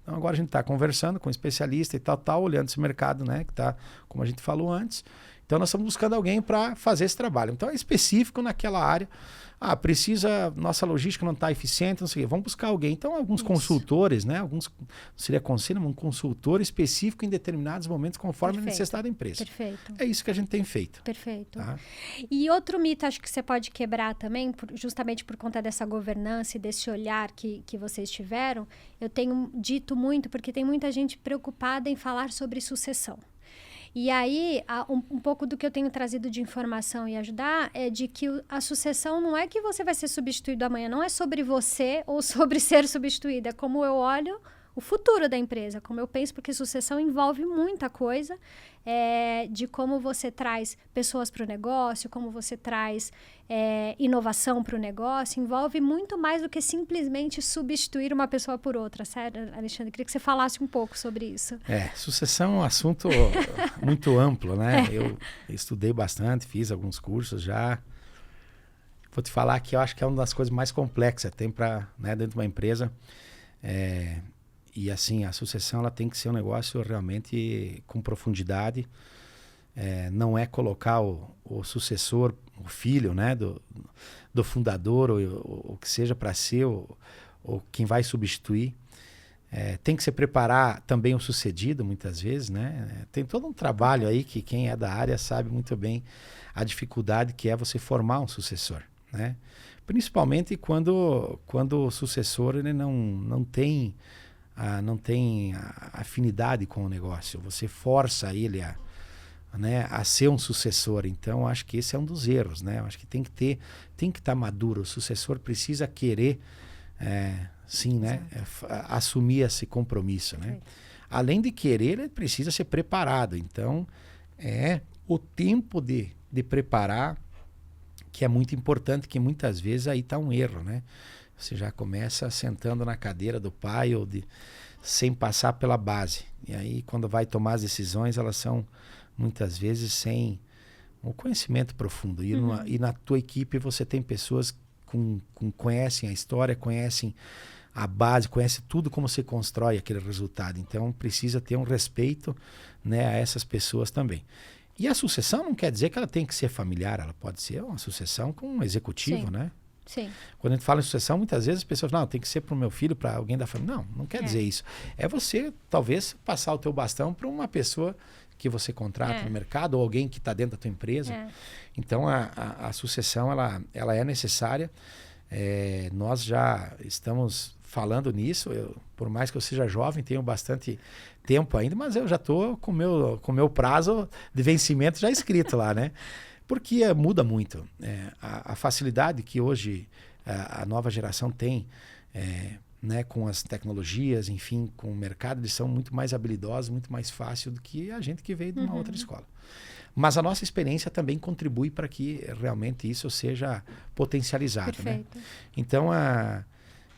Então agora a gente está conversando com um especialista e tal, olhando esse mercado, né, que está como a gente falou antes. Então, nós estamos buscando alguém para fazer esse trabalho. Então, é específico naquela área. Nossa logística não está eficiente, não sei o quê. Vamos buscar alguém. Então, alguns consultores, né? Seria conselho, um consultor específico em determinados momentos, conforme a necessidade da empresa. Perfeito. É isso que a gente tem feito. Perfeito. Tá? E outro mito, acho que você pode quebrar também, justamente por conta dessa governança e desse olhar que vocês tiveram, eu tenho dito muito, porque tem muita gente preocupada em falar sobre sucessão. E aí, um pouco do que eu tenho trazido de informação e ajudar é de que a sucessão não é que você vai ser substituído amanhã, não é sobre você ou sobre ser substituído, é como eu olho o futuro da empresa, como eu penso, porque sucessão envolve muita coisa, de como você traz pessoas para o negócio, como você traz inovação para o negócio, envolve muito mais do que simplesmente substituir uma pessoa por outra, certo, Alexandre? Queria que você falasse um pouco sobre isso. Sucessão é um assunto muito amplo, né? Eu estudei bastante, fiz alguns cursos já. Vou te falar que eu acho que é uma das coisas mais complexas que tem dentro de uma empresa. E assim, a sucessão ela tem que ser um negócio realmente com profundidade. Não é colocar o sucessor, o filho, né, do fundador, ou que seja para ser ou quem vai substituir. Tem que se preparar também o sucedido, muitas vezes, né? Tem todo um trabalho aí que quem é da área sabe muito bem a dificuldade que é você formar um sucessor, né? Principalmente quando o sucessor ele não tem afinidade com o negócio. Você força ele a ser um sucessor. Então, acho que esse é um dos erros, né? Acho que tem que estar maduro. O sucessor precisa querer, sim, né? Assumir esse compromisso, né? Além de querer, ele precisa ser preparado. Então, o tempo de preparar que é muito importante, que muitas vezes aí está um erro, né? Você já começa sentando na cadeira do pai sem passar pela base. E aí, quando vai tomar as decisões, elas são muitas vezes sem um conhecimento profundo. E na tua equipe você tem pessoas que conhecem a história, conhecem a base, conhecem tudo como se constrói aquele resultado. Então, precisa ter um respeito, né, a essas pessoas também. E a sucessão não quer dizer que ela tem que ser familiar, ela pode ser uma sucessão com um executivo, Sim. né? Sim. Quando a gente fala em sucessão, muitas vezes as pessoas falam, não, tem que ser para o meu filho, para alguém da família. Não quer dizer isso. É você, talvez, passar o teu bastão para uma pessoa que você contrata no mercado ou alguém que está dentro da tua empresa. Então, a sucessão, ela é necessária. Nós já estamos falando nisso. Por mais que eu seja jovem, tenho bastante tempo ainda, mas eu já estou com o meu prazo de vencimento já escrito lá, né? Porque muda muito. A facilidade que hoje a nova geração tem, né, com as tecnologias, enfim, com o mercado, eles são muito mais habilidosos, muito mais fácil do que a gente que veio de uma outra escola. Mas a nossa experiência também contribui para que realmente isso seja potencializado. Né? Então,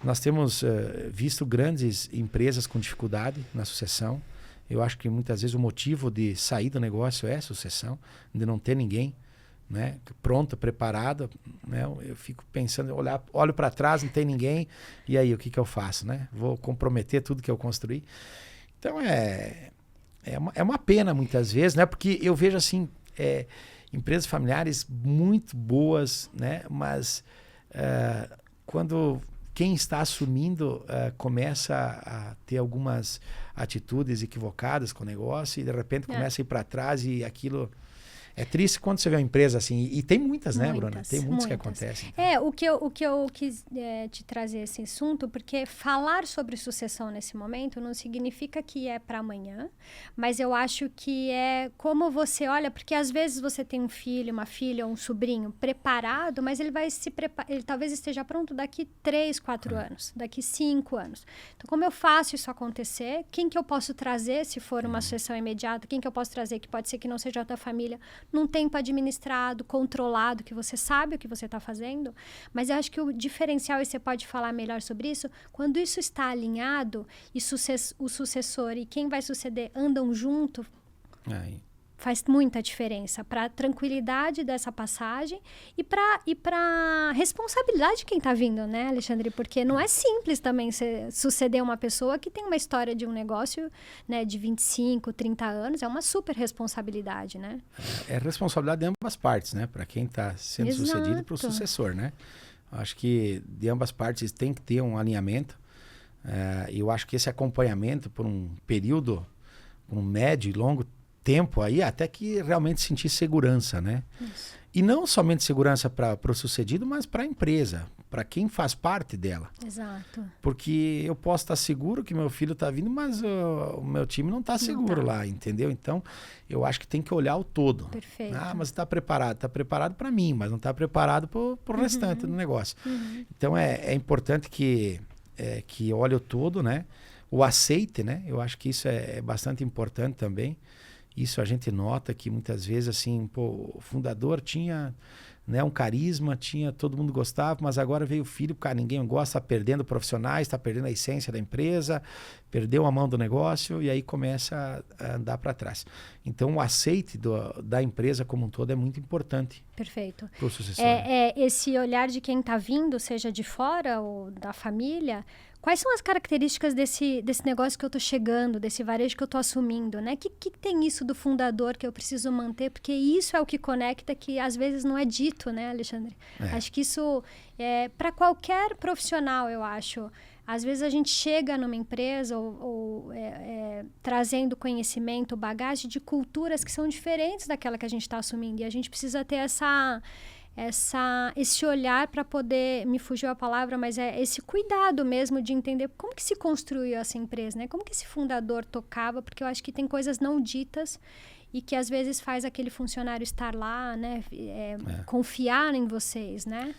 nós temos visto grandes empresas com dificuldade na sucessão. Eu acho que muitas vezes o motivo de sair do negócio é a sucessão, de não ter ninguém, né, pronto, preparado, né? Eu fico pensando, olho para trás, não tem ninguém, e aí o que eu faço, né? Vou comprometer tudo que eu construí. Então é uma pena muitas vezes, né? Porque eu vejo assim empresas familiares muito boas, né? Mas quando quem está assumindo começa a ter algumas atitudes equivocadas com o negócio e de repente começa a ir para trás e aquilo... É triste quando você vê uma empresa assim, e tem muitas, né, Bruna? Tem muitas que acontecem. Então. O que eu quis te trazer esse assunto, porque falar sobre sucessão nesse momento não significa que é para amanhã, mas eu acho que é como você olha, porque às vezes você tem um filho, uma filha, um sobrinho preparado, mas ele vai ele talvez esteja pronto daqui 3, 4 anos, daqui 5 anos. Então, como eu faço isso acontecer? Quem que eu posso trazer se for uma sucessão imediata? Quem que eu posso trazer que pode ser que não seja da família? Num tempo administrado, controlado, que você sabe o que você está fazendo. Mas eu acho que o diferencial, e você pode falar melhor sobre isso, quando isso está alinhado e o sucessor e quem vai suceder andam junto, faz muita diferença para a tranquilidade dessa passagem e para responsabilidade de quem está vindo, né, Alexandre? Porque não é simples também suceder uma pessoa que tem uma história de um negócio, né, de 25, 30 anos, é uma super responsabilidade, né? É responsabilidade de ambas partes, né? Para quem está sendo sucedido e para o sucessor, né? Acho que de ambas partes tem que ter um alinhamento. E eu acho que esse acompanhamento por um período, um médio e longo tempo aí, até que realmente sentir segurança, né? Isso. E não somente segurança para o sucedido, mas para a empresa, para quem faz parte dela. Exato. Porque eu posso estar seguro que meu filho está vindo, mas o meu time não está seguro lá, entendeu? Então, eu acho que tem que olhar o todo. Perfeito. Mas está preparado. Está preparado para mim, mas não está preparado para o restante do negócio. Então, é importante que olhe o todo, né? O aceite, né? Eu acho que isso é bastante importante também. Isso a gente nota que muitas vezes, assim, o fundador tinha, né, um carisma, todo mundo gostava, mas agora veio o filho, cara, ninguém gosta, está perdendo profissionais, está perdendo a essência da empresa, perdeu a mão do negócio e aí começa a andar para trás. Então, o aceite da empresa como um todo é muito importante. Perfeito. Para o sucessor. Esse olhar de quem está vindo, seja de fora ou da família. Quais são as características desse negócio que eu estou chegando, desse varejo que eu estou assumindo, né? Que tem isso do fundador que eu preciso manter? Porque isso é o que conecta, que às vezes não é dito, né, Alexandre? Acho que isso é para qualquer profissional, eu acho. Às vezes a gente chega numa empresa trazendo conhecimento, bagagem de culturas que são diferentes daquela que a gente está assumindo. E a gente precisa ter esse olhar para poder, me fugiu a palavra, mas é esse cuidado mesmo de entender como que se construiu essa empresa, né? Como que esse fundador tocava, porque eu acho que tem coisas não ditas e que às vezes faz aquele funcionário estar lá, né? Confiar em vocês, né?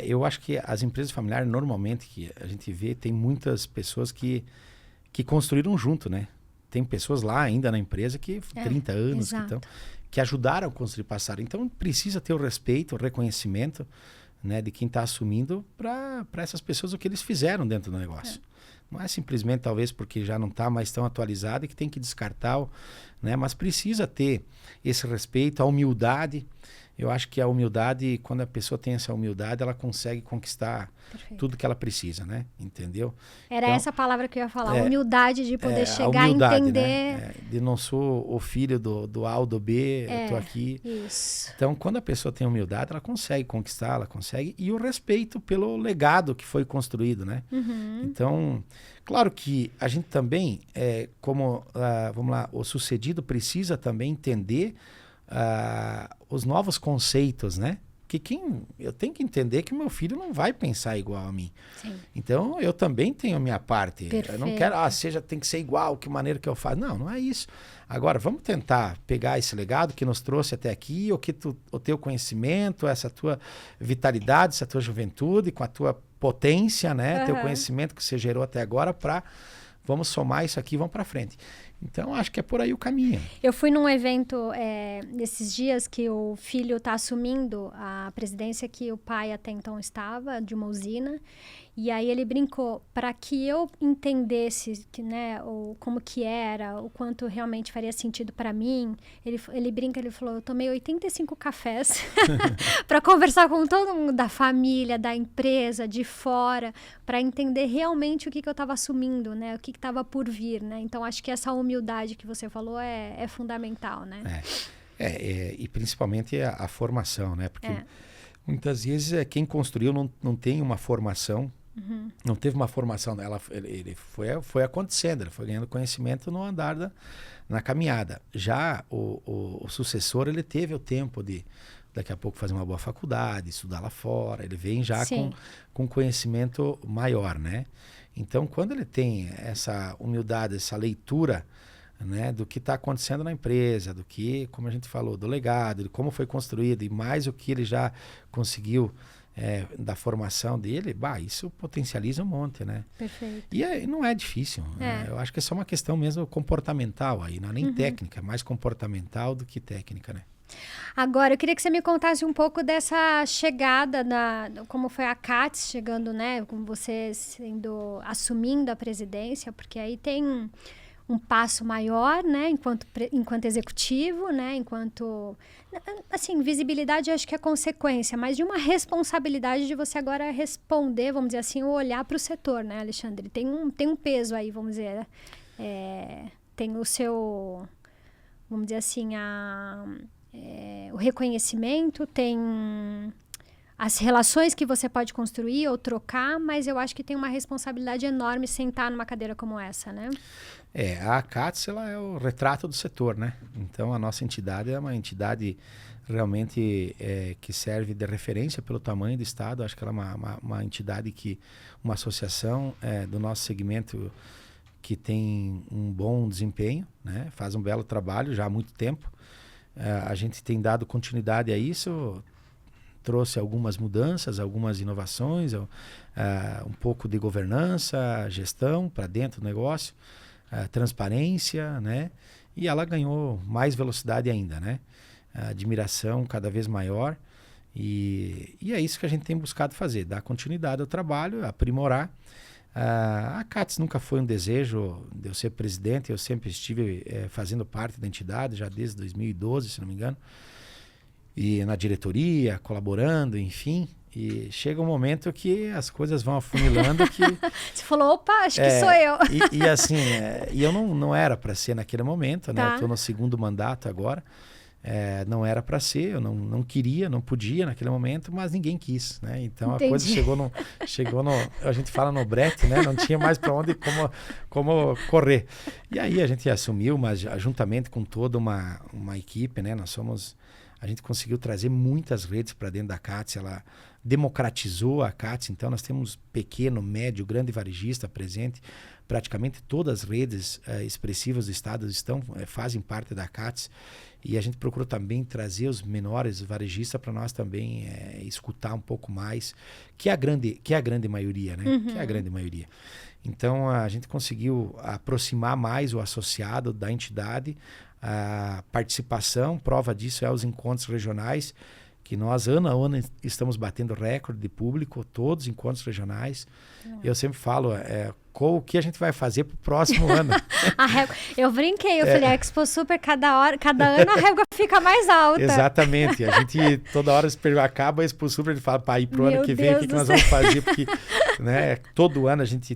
Eu acho que as empresas familiares, normalmente, que a gente vê, tem muitas pessoas que construíram junto, né? Tem pessoas lá ainda na empresa que 30 anos que ajudaram a construir, passaram. Então, precisa ter o respeito, o reconhecimento, né, de quem está assumindo para essas pessoas o que eles fizeram dentro do negócio. Não é simplesmente, talvez, porque já não está mais tão atualizado e que tem que descartar, né, mas precisa ter esse respeito, a humildade. Eu acho que a humildade, quando a pessoa tem essa humildade, ela consegue conquistar tudo que ela precisa, né? Entendeu? Era essa palavra que eu ia falar, humildade de poder chegar a entender. Né? De não sou o filho do A ou do B, eu tô aqui. Isso. Então, quando a pessoa tem humildade, ela consegue conquistar, ela consegue. E o respeito pelo legado que foi construído, né? Então, claro que a gente também, vamos lá, o sucedido precisa também entender os novos conceitos, né? Porque eu tenho que entender que meu filho não vai pensar igual a mim. Sim. Então, eu também tenho a minha parte. Perfeito. Eu não quero, tem que ser igual, que maneira que eu faço. Não é isso. Agora, vamos tentar pegar esse legado que nos trouxe até aqui, o teu conhecimento, essa tua vitalidade, essa tua juventude, com a tua potência, né? Teu conhecimento que você gerou até agora, vamos somar isso aqui e vamos para frente. Então, acho que é por aí o caminho. Eu fui num evento nesses dias que o filho está assumindo a presidência que o pai até então estava, de uma usina. E aí ele brincou, para que eu entendesse como que era, o quanto realmente faria sentido para mim, ele falou, eu tomei 85 cafés para conversar com todo mundo da família, da empresa, de fora, para entender realmente o que eu estava assumindo, né? O que estava por vir, né? Então, acho que essa humildade que você falou é fundamental, né? E principalmente a formação, né? Porque muitas vezes quem construiu não tem uma formação, não teve uma formação. Ele foi acontecendo, ele foi ganhando conhecimento no andar na caminhada. Já o sucessor, ele teve o tempo de daqui a pouco fazer uma boa faculdade, estudar lá fora, ele vem já com conhecimento maior, né? Então, quando ele tem essa humildade, essa leitura, né, do que está acontecendo na empresa, do que, como a gente falou, do legado, de como foi construído e mais o que ele já conseguiu da formação dele, isso potencializa um monte, né? Perfeito. E não é difícil. Eu acho que é só uma questão mesmo comportamental aí, não é nem técnica, mais comportamental do que técnica, né? Agora, eu queria que você me contasse um pouco dessa chegada, como foi a Katz chegando, né? Com você assumindo a presidência, porque aí tem um passo maior, né, enquanto executivo, né, enquanto, assim, visibilidade eu acho que é consequência, mas de uma responsabilidade de você agora responder, vamos dizer assim, ou olhar para o setor, né, Alexandre? Tem um peso aí, vamos dizer, tem o seu, vamos dizer assim, o reconhecimento, tem as relações que você pode construir ou trocar, mas eu acho que tem uma responsabilidade enorme sentar numa cadeira como essa, né? A CATS, ela é o retrato do setor, né? Então, a nossa entidade é uma entidade realmente que serve de referência pelo tamanho do Estado. Acho que ela é uma entidade uma associação do nosso segmento que tem um bom desempenho, né? Faz um belo trabalho já há muito tempo. A gente tem dado continuidade a isso, trouxe algumas mudanças, algumas inovações, um pouco de governança, gestão para dentro do negócio, transparência, né? E ela ganhou mais velocidade ainda, né? Admiração cada vez maior. E é isso que a gente tem buscado fazer, dar continuidade ao trabalho, aprimorar. A CATS nunca foi um desejo de eu ser presidente, eu sempre estive fazendo parte da entidade, já desde 2012, se não me engano, e na diretoria, colaborando, enfim. E chega um momento que as coisas vão afunilando que... Você falou, opa, acho que sou eu. E assim, e eu não era para ser naquele momento, né? Tá. Eu estou no segundo mandato agora. Não era para ser, eu não queria, não podia naquele momento, mas ninguém quis, né? Então Entendi. a coisa chegou no, a gente fala no brete, né? Não tinha mais para onde, como correr. E aí a gente assumiu, mas juntamente com toda uma equipe, né? A gente conseguiu trazer muitas redes para dentro da CATS, ela democratizou a CATS, então nós temos pequeno, médio, grande varejista presente, praticamente todas as redes expressivas do Estado fazem parte da CATS, e a gente procura também trazer os menores varejistas para nós também escutar um pouco mais, que é a grande maioria, né? Uhum. Que é a grande maioria. Então a gente conseguiu aproximar mais o associado da entidade, a participação, prova disso os encontros regionais, que nós, ano a ano, estamos batendo recorde de público, todos os encontros regionais. Eu sempre falo, o que a gente vai fazer para o próximo ano? Eu brinquei, eu falei, a Expo Super, cada ano a régua fica mais alta. Exatamente, a gente toda hora acaba a Expo Super, a gente fala, para ir para o ano que vem, o que nós vamos fazer? Porque né, todo ano a gente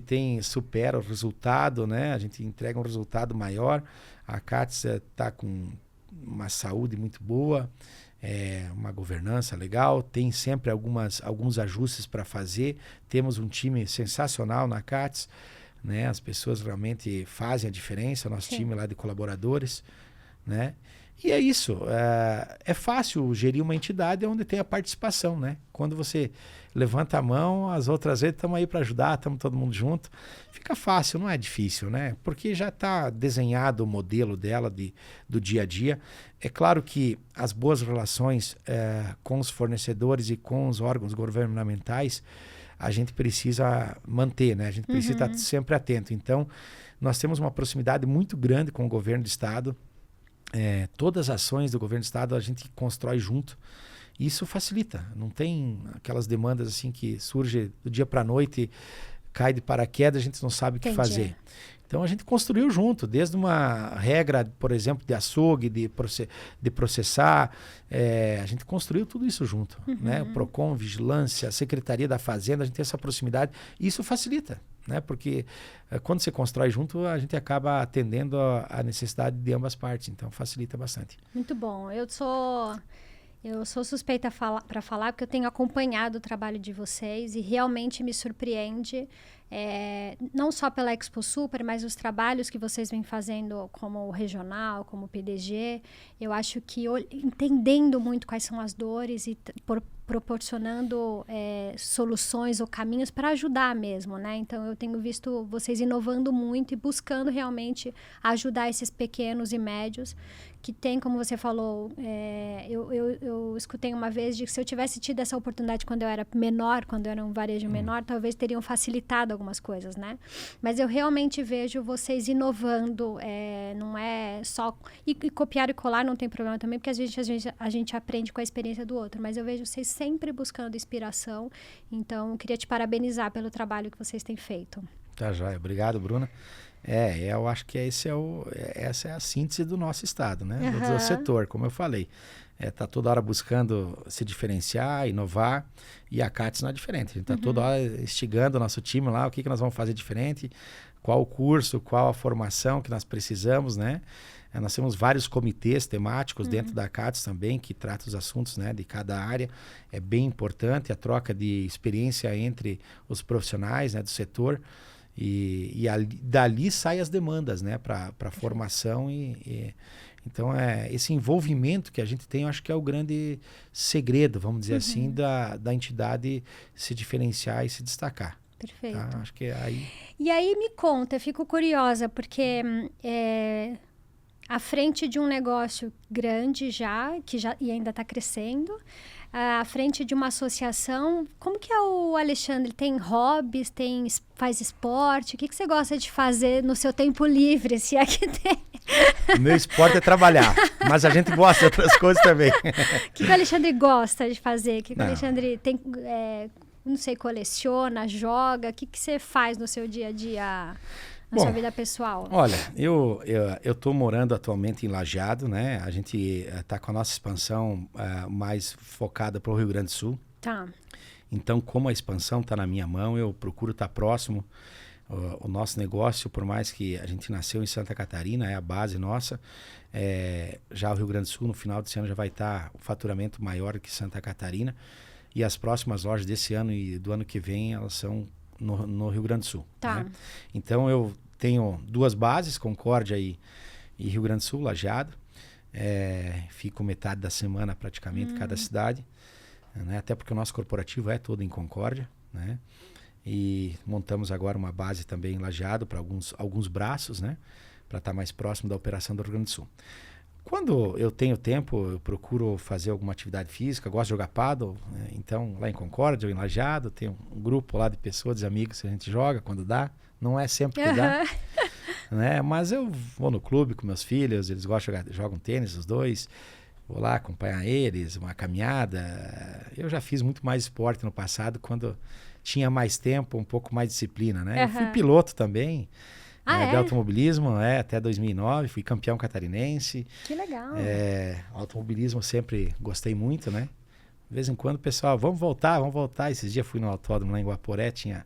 supera o resultado, né? A gente entrega um resultado maior. A CATS está com uma saúde muito boa, uma governança legal, tem sempre alguns ajustes para fazer. Temos um time sensacional na CATS, né? As pessoas realmente fazem a diferença, o nosso time lá de colaboradores, né? E é isso, é fácil gerir uma entidade onde tem a participação, né? Quando você levanta a mão, as outras vezes estamos aí para ajudar, estamos todo mundo junto. Fica fácil, não é difícil, né? Porque já está desenhado o modelo dela do dia a dia. É claro que as boas relações com os fornecedores e com os órgãos governamentais, a gente precisa manter, né? A gente precisa estar sempre atento. Então, nós temos uma proximidade muito grande com o governo do Estado. Todas as ações do governo do Estado a gente constrói junto. Isso facilita. Não tem aquelas demandas assim que surge do dia para a noite, cai de paraquedas, a gente não sabe o que fazer. Então a gente construiu junto, desde uma regra, por exemplo, de açougue, de processar, a gente construiu tudo isso junto. Né? O PROCON, Vigilância, a Secretaria da Fazenda, a gente tem essa proximidade e isso facilita. Né? Porque quando você constrói junto, a gente acaba atendendo a necessidade de ambas partes, então facilita bastante. Muito bom. Eu sou suspeita para falar, porque eu tenho acompanhado o trabalho de vocês e realmente me surpreende, não só pela Expo Super, mas os trabalhos que vocês vêm fazendo como regional, como PDG. Eu acho que entendendo muito quais são as dores e proporcionando soluções ou caminhos para ajudar mesmo, né? Então, eu tenho visto vocês inovando muito e buscando realmente ajudar esses pequenos e médios que tem, como você falou, eu escutei uma vez de que se eu tivesse tido essa oportunidade quando eu era menor, quando eu era um varejo menor, talvez teriam facilitado algumas coisas, né? Mas eu realmente vejo vocês inovando, não é só... E copiar e colar não tem problema também, porque a gente aprende com a experiência do outro, mas eu vejo vocês sempre buscando inspiração, então eu queria te parabenizar pelo trabalho que vocês têm feito. Tá joia, obrigado, Bruna. Eu acho que essa é a síntese do nosso estado, né? Do Aham. setor, como eu falei. Tá toda hora buscando se diferenciar, inovar, e a CATES não é diferente. A gente está toda hora instigando o nosso time lá, o que nós vamos fazer diferente, qual o curso, qual a formação que nós precisamos, né? Nós temos vários comitês temáticos dentro da CATES também, que tratam os assuntos, né, de cada área. É bem importante a troca de experiência entre os profissionais, né, do setor. Dali saem as demandas, né, para formação então esse envolvimento que a gente tem, eu acho que é o grande segredo, vamos dizer assim, da entidade se diferenciar e se destacar. Perfeito. Tá? Acho que é aí. E aí me conta, eu fico curiosa, porque à frente de um negócio grande e ainda está crescendo, à frente de uma associação, como que é o Alexandre? Tem hobbies, faz esporte? O que você gosta de fazer no seu tempo livre, se é que tem? O meu esporte é trabalhar, mas a gente gosta de outras coisas também. O que o Alexandre gosta de fazer? O que o Alexandre tem, não sei, coleciona, joga? O que você faz no seu dia a dia, na sua vida pessoal? Olha, eu estou morando atualmente em Lajeado, né? A gente está com a nossa expansão mais focada para o Rio Grande do Sul. Tá. Então, como a expansão está na minha mão, eu procuro estar próximo. O nosso negócio, por mais que a gente nasceu em Santa Catarina, é a base nossa, já o Rio Grande do Sul, no final desse ano, já vai estar o faturamento maior que Santa Catarina. E as próximas lojas desse ano e do ano que vem, elas são no Rio Grande do Sul. Tá. Né? Então, eu tenho 2 bases, Concórdia e Rio Grande do Sul, Lajeado. Fico metade da semana praticamente em cada cidade. Né? Até porque o nosso corporativo é todo em Concórdia, né? E montamos agora uma base também em Lajeado para alguns braços, né? Para estar mais próximo da operação do Rio Grande do Sul. Quando eu tenho tempo, eu procuro fazer alguma atividade física, gosto de jogar pádel, né? Então lá em Concórdia ou em Lajeado, tem um grupo lá de pessoas, de amigos que a gente joga quando dá. Não é sempre que dá, né? Mas eu vou no clube com meus filhos, eles gostam de jogar, jogam tênis os dois. Vou lá acompanhar eles, uma caminhada. Eu já fiz muito mais esporte no passado, quando tinha mais tempo, um pouco mais disciplina, né? Eu fui piloto também, de automobilismo, até 2009, fui campeão catarinense. Que legal. Automobilismo sempre gostei muito, né? De vez em quando o pessoal, vamos voltar. Esses dias fui no autódromo lá em Guaporé, tinha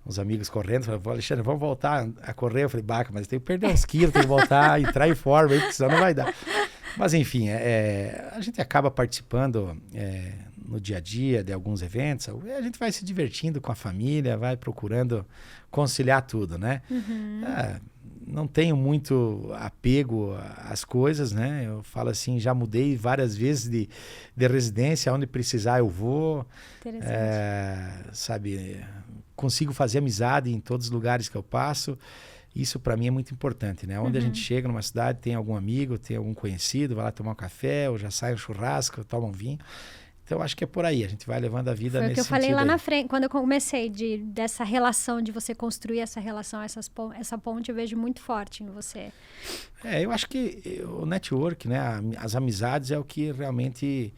uns amigos correndo, falaram, Alexandre, vamos voltar a correr. Eu falei, baca, mas tem que perder uns quilos, tem que voltar, entrar em forma, aí, porque senão não vai dar. Mas enfim, a gente acaba participando no dia a dia de alguns eventos, a gente vai se divertindo com a família, vai procurando conciliar tudo, né? Não tenho muito apego às coisas, né? Eu falo assim, já mudei várias vezes de residência, onde precisar eu vou. Interessante. Sabe, consigo fazer amizade em todos os lugares que eu passo. Isso para mim é muito importante, né? Onde a gente chega numa cidade, tem algum amigo, tem algum conhecido, vai lá tomar um café, ou já sai um churrasco, toma um vinho. Então, acho que é por aí, a gente vai levando a vida nesse sentido. Foi o que eu falei lá aí. na frente, quando eu comecei, dessa relação, de você construir essa relação, essa ponte, eu vejo muito forte em você. Eu acho que o network, né? As amizades é o que realmente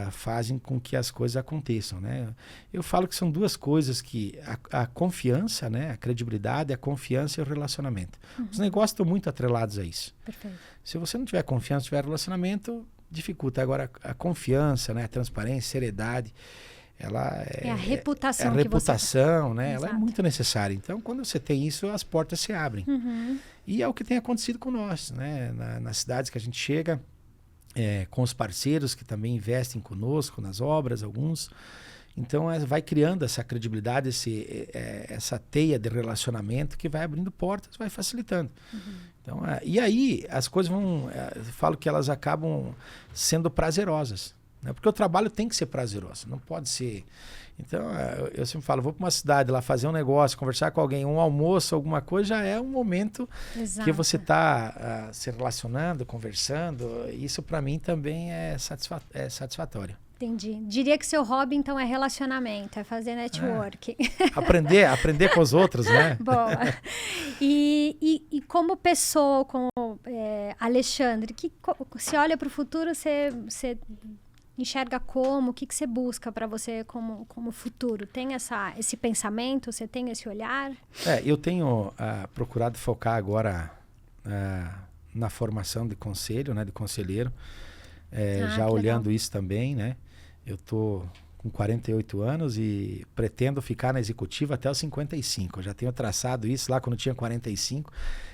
fazem com que as coisas aconteçam, né? Eu falo que são 2 coisas que a confiança, né? A credibilidade, a confiança e o relacionamento. Os negócios estão muito atrelados a isso. Perfeito. Se você não tiver confiança, tiver relacionamento, dificulta. Agora, a confiança, né? A transparência, a seriedade, ela a reputação. A reputação, né? Exato. Ela é muito necessária. Então, quando você tem isso, as portas se abrem. E é o que tem acontecido com nós, né? Nas cidades que a gente chega, com os parceiros que também investem conosco nas obras, alguns. Então, vai criando essa credibilidade, essa teia de relacionamento que vai abrindo portas, vai facilitando. Então, e aí, as coisas vão... eu falo que elas acabam sendo prazerosas, né? Porque o trabalho tem que ser prazeroso, não pode ser... Então, eu sempre falo, vou para uma cidade lá fazer um negócio, conversar com alguém, um almoço, alguma coisa, já é um momento que você está se relacionando, conversando. Isso, para mim, também é satisfatório. Entendi. Diria que seu hobby, então, é relacionamento, é fazer network. Aprender com os outros, né? Boa. E como pessoa, como Alexandre, se olha para o futuro, você enxerga como? O que você busca para você como futuro? Tem esse pensamento? Você tem esse olhar? Eu tenho procurado focar agora na formação de conselho, né, de conselheiro, já olhando legal. Isso também, né? Eu tô com 48 anos e pretendo ficar na executiva até os 55. Eu já tenho traçado isso lá quando tinha 45.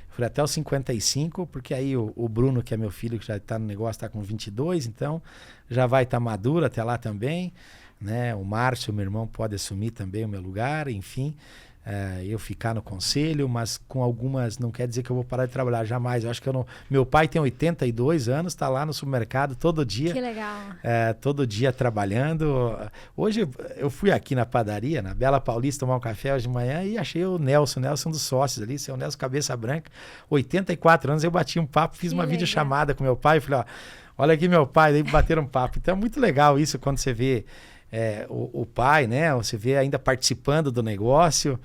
Falei até os 55, porque aí o Bruno, que é meu filho, que já está no negócio, está com 22, então já vai estar maduro até lá também, né? O Márcio, meu irmão, pode assumir também o meu lugar, enfim. Eu ficar no conselho, mas com algumas, não quer dizer que eu vou parar de trabalhar, jamais. Eu acho que eu não... Meu pai tem 82 anos, está lá no supermercado todo dia. Que legal. Todo dia trabalhando. Hoje eu fui aqui na padaria, na Bela Paulista, tomar um café hoje de manhã e achei o Nelson dos sócios ali, seu Nelson Cabeça Branca, 84 anos, eu bati um papo, fiz uma videochamada com meu pai e falei, olha aqui meu pai, daí bateram um papo. Então é muito legal isso quando você vê o pai, né? Você vê ainda participando do negócio.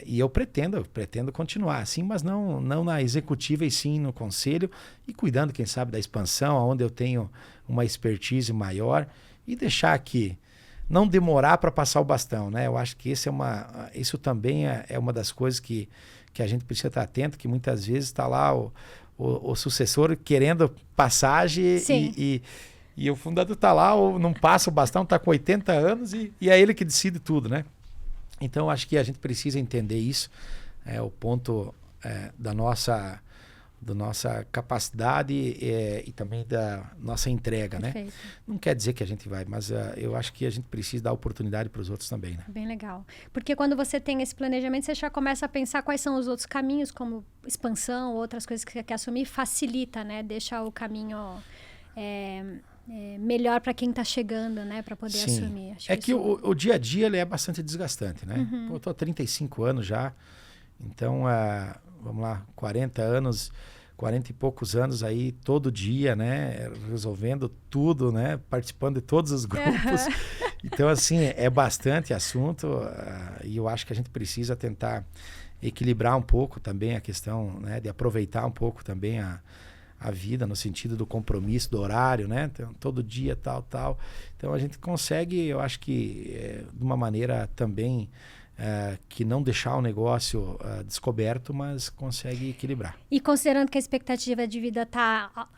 E eu pretendo continuar assim, mas não na executiva e sim no conselho e cuidando, quem sabe, da expansão, onde eu tenho uma expertise maior e deixar aqui, não demorar para passar o bastão, né? Eu acho que isso também é uma das coisas que a gente precisa estar atento, que muitas vezes está lá o sucessor querendo passagem e o fundador está lá, ou não passa o bastão, está com 80 anos e é ele que decide tudo, né? Então, acho que a gente precisa entender isso, o ponto da nossa capacidade e também da nossa entrega, né? Não quer dizer que a gente vai, mas eu acho que a gente precisa dar oportunidade para os outros também, né? Bem legal. Porque quando você tem esse planejamento, você já começa a pensar quais são os outros caminhos, como expansão, outras coisas que você quer assumir, facilita, né? Deixa o caminho... melhor para quem está chegando, né, para poder assumir. Acho que o dia a dia ele é bastante desgastante, né? Uhum. Eu tô há 35 anos já, então, vamos lá, 40 e poucos anos aí, todo dia, né, resolvendo tudo, né, participando de todos os grupos. Então, assim, é bastante assunto e eu acho que a gente precisa tentar equilibrar um pouco também a questão, né, de aproveitar um pouco também a vida no sentido do compromisso, do horário, né? Então, todo dia, tal. Então, a gente consegue, eu acho que de uma maneira também que não deixar o negócio descoberto, mas consegue equilibrar. E considerando que a expectativa de vida está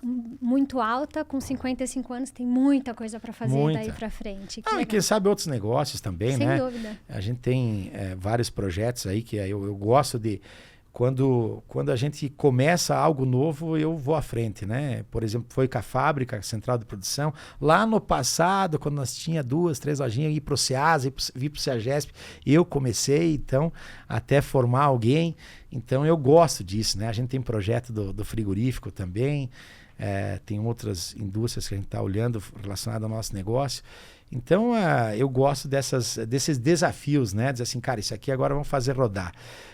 muito alta, com 55 anos, tem muita coisa para fazer daí para frente. E quem sabe outros negócios também, né? Sem dúvida. A gente tem vários projetos aí que eu gosto de... Quando a gente começa algo novo, eu vou à frente, né? Por exemplo, foi com a fábrica, a central de produção. Lá no passado, quando nós tinha 2, 3 lojinhas, ir para o Ceasa, vir para o Ceagesp, eu comecei, então, até formar alguém. Então, eu gosto disso, né? A gente tem projeto do frigorífico também, tem outras indústrias que a gente está olhando relacionadas ao nosso negócio. Então, eu gosto desses desafios, né? Dizer assim, cara, isso aqui agora vamos fazer rodar.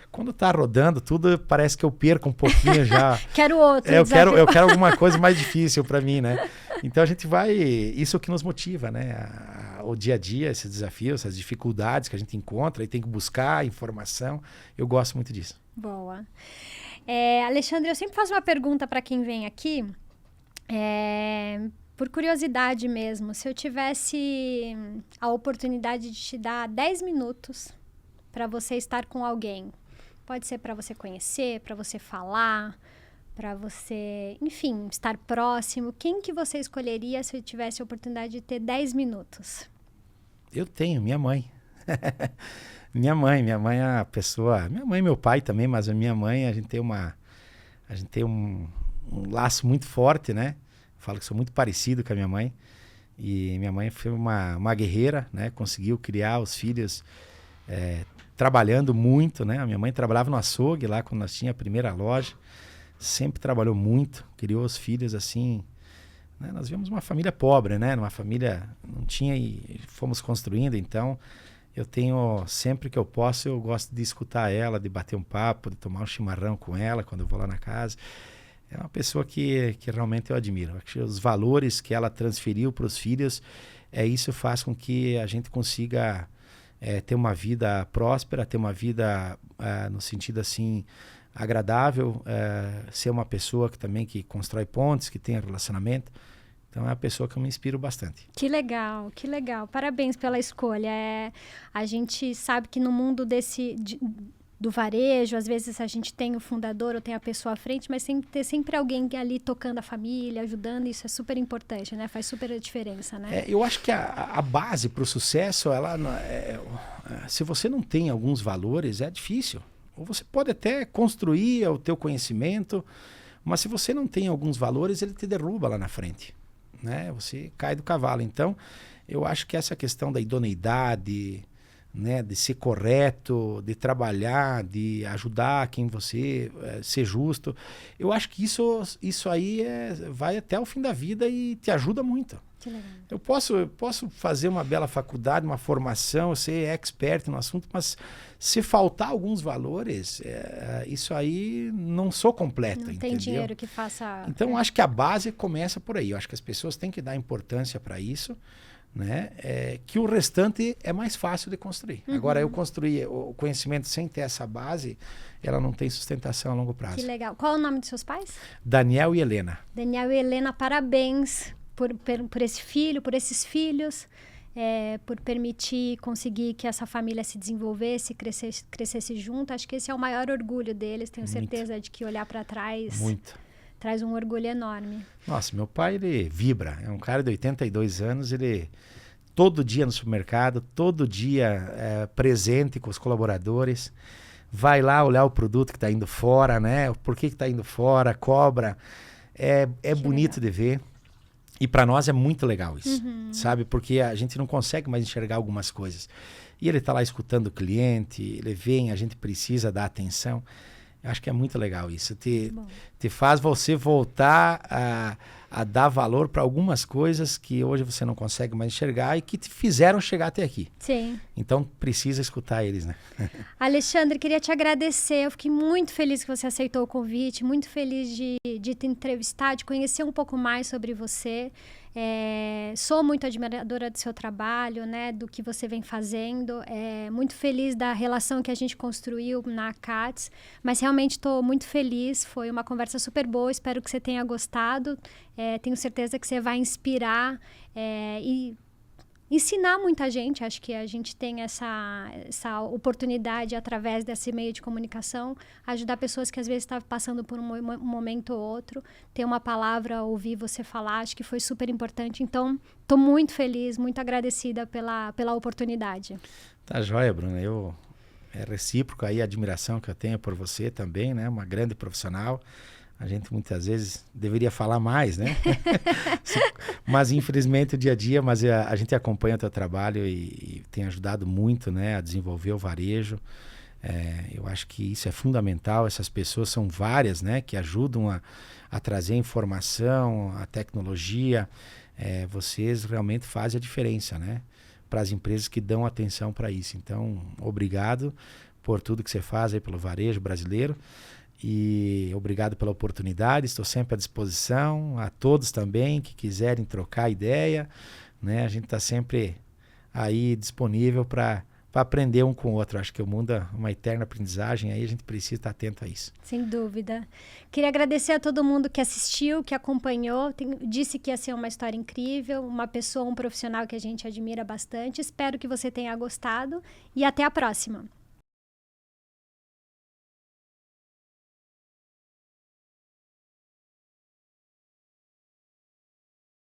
Quando tá rodando tudo, parece que eu perco um pouquinho já. Quero outro. Eu quero alguma coisa mais difícil para mim, né? Então a gente vai... Isso que nos motiva, né? O dia a dia, esses desafios, essas dificuldades que a gente encontra e tem que buscar informação. Eu gosto muito disso. Boa. Alexandre, eu sempre faço uma pergunta para quem vem aqui. Por curiosidade mesmo, se eu tivesse a oportunidade de te dar 10 minutos para você estar com alguém, pode ser para você conhecer, para você falar, para você, enfim, estar próximo, quem que você escolheria se eu tivesse a oportunidade de ter 10 minutos? Eu tenho, minha mãe. Minha mãe é a pessoa... Minha mãe e meu pai também, mas a minha mãe, a gente tem um laço muito forte, né? Falo que sou muito parecido com a minha mãe. E minha mãe foi uma guerreira, né? Conseguiu criar os filhos trabalhando muito, né? A minha mãe trabalhava no açougue lá quando nós tínhamos a primeira loja. Sempre trabalhou muito, criou os filhos assim... Né? Nós vimos uma família pobre, né? Uma família não tinha e fomos construindo. Então, eu tenho... Sempre que eu posso, eu gosto de escutar ela, de bater um papo, de tomar um chimarrão com ela quando eu vou lá na casa. É uma pessoa que realmente eu admiro. Acho que os valores que ela transferiu para os filhos, isso faz com que a gente consiga ter uma vida próspera, ter uma vida no sentido assim agradável, ser uma pessoa que também que constrói pontes, que tenha relacionamento. Então é uma pessoa que eu me inspiro bastante. Que legal, que legal. Parabéns pela escolha. A gente sabe que no mundo do varejo, às vezes a gente tem o fundador ou tem a pessoa à frente, mas tem que ter sempre alguém ali tocando a família, ajudando, isso é super importante, né? Faz super a diferença, né? Eu acho que a base para o sucesso, se você não tem alguns valores, é difícil. Ou você pode até construir o teu conhecimento, mas se você não tem alguns valores, ele te derruba lá na frente, né? Você cai do cavalo. Então, eu acho que essa questão da idoneidade, né, de ser correto, de trabalhar, de ajudar quem você, ser justo. Eu acho que isso aí vai até o fim da vida e te ajuda muito. Que legal. Eu posso fazer uma bela faculdade, uma formação, ser expert no assunto, mas se faltar alguns valores, isso aí não sou completo, não entendeu? tem dinheiro que faça... Então, acho que a base começa por aí. Eu acho que as pessoas têm que dar importância para isso, né? Que o restante é mais fácil de construir. Agora, eu construir o conhecimento sem ter essa base, ela não tem sustentação a longo prazo. Que legal. Qual é o nome dos seus pais? Daniel e Helena. Daniel e Helena, parabéns por esse filho, por esses filhos, por permitir, conseguir que essa família se desenvolvesse, crescesse junto. Acho que esse é o maior orgulho deles. Tenho certeza de que olhar para trás... Traz um orgulho enorme. Nossa, meu pai, ele vibra. É um cara de 82 anos, ele todo dia no supermercado, todo dia presente com os colaboradores. Vai lá olhar o produto que está indo fora, né? Por que está indo fora, cobra. É bonito de ver. E para nós é muito legal isso, sabe? Porque a gente não consegue mais enxergar algumas coisas. E ele está lá escutando o cliente, ele vem, a gente precisa dar atenção. Acho que é muito legal isso. Te faz você voltar a dar valor para algumas coisas que hoje você não consegue mais enxergar e que te fizeram chegar até aqui. Sim. Então, precisa escutar eles, né? Alexandre, queria te agradecer. Eu fiquei muito feliz que você aceitou o convite, muito feliz de te entrevistar, de conhecer um pouco mais sobre você. Sou muito admiradora do seu trabalho, né, do que você vem fazendo. Muito feliz da relação que a gente construiu na CATS, mas realmente estou muito feliz. Foi uma conversa super boa, espero que você tenha gostado. Tenho certeza que você vai inspirar e ensinar muita gente. Acho que a gente tem essa oportunidade, através desse meio de comunicação, ajudar pessoas que às vezes estavam passando por um momento ou outro, ter uma palavra, ouvir você falar, acho que foi super importante. Então, estou muito feliz, muito agradecida pela oportunidade. Tá joia, Bruna. É recíproco aí a admiração que eu tenho por você também, né? Uma grande profissional. A gente muitas vezes deveria falar mais, né? Mas infelizmente o dia a dia, mas a gente acompanha o teu trabalho e tem ajudado muito, né, a desenvolver o varejo. Eu acho que isso é fundamental. Essas pessoas são várias, né, que ajudam a trazer informação, a tecnologia. Vocês realmente fazem a diferença, né, para as empresas que dão atenção para isso. Então, obrigado por tudo que você faz aí pelo varejo brasileiro. E obrigado pela oportunidade, estou sempre à disposição, a todos também que quiserem trocar ideia, né? A gente está sempre aí disponível para aprender um com o outro. Acho que o mundo é uma eterna aprendizagem, aí a gente precisa estar atento a isso. Sem dúvida. Queria agradecer a todo mundo que assistiu, que acompanhou. Disse que ia ser uma história incrível, uma pessoa, um profissional que a gente admira bastante. Espero que você tenha gostado e até a próxima.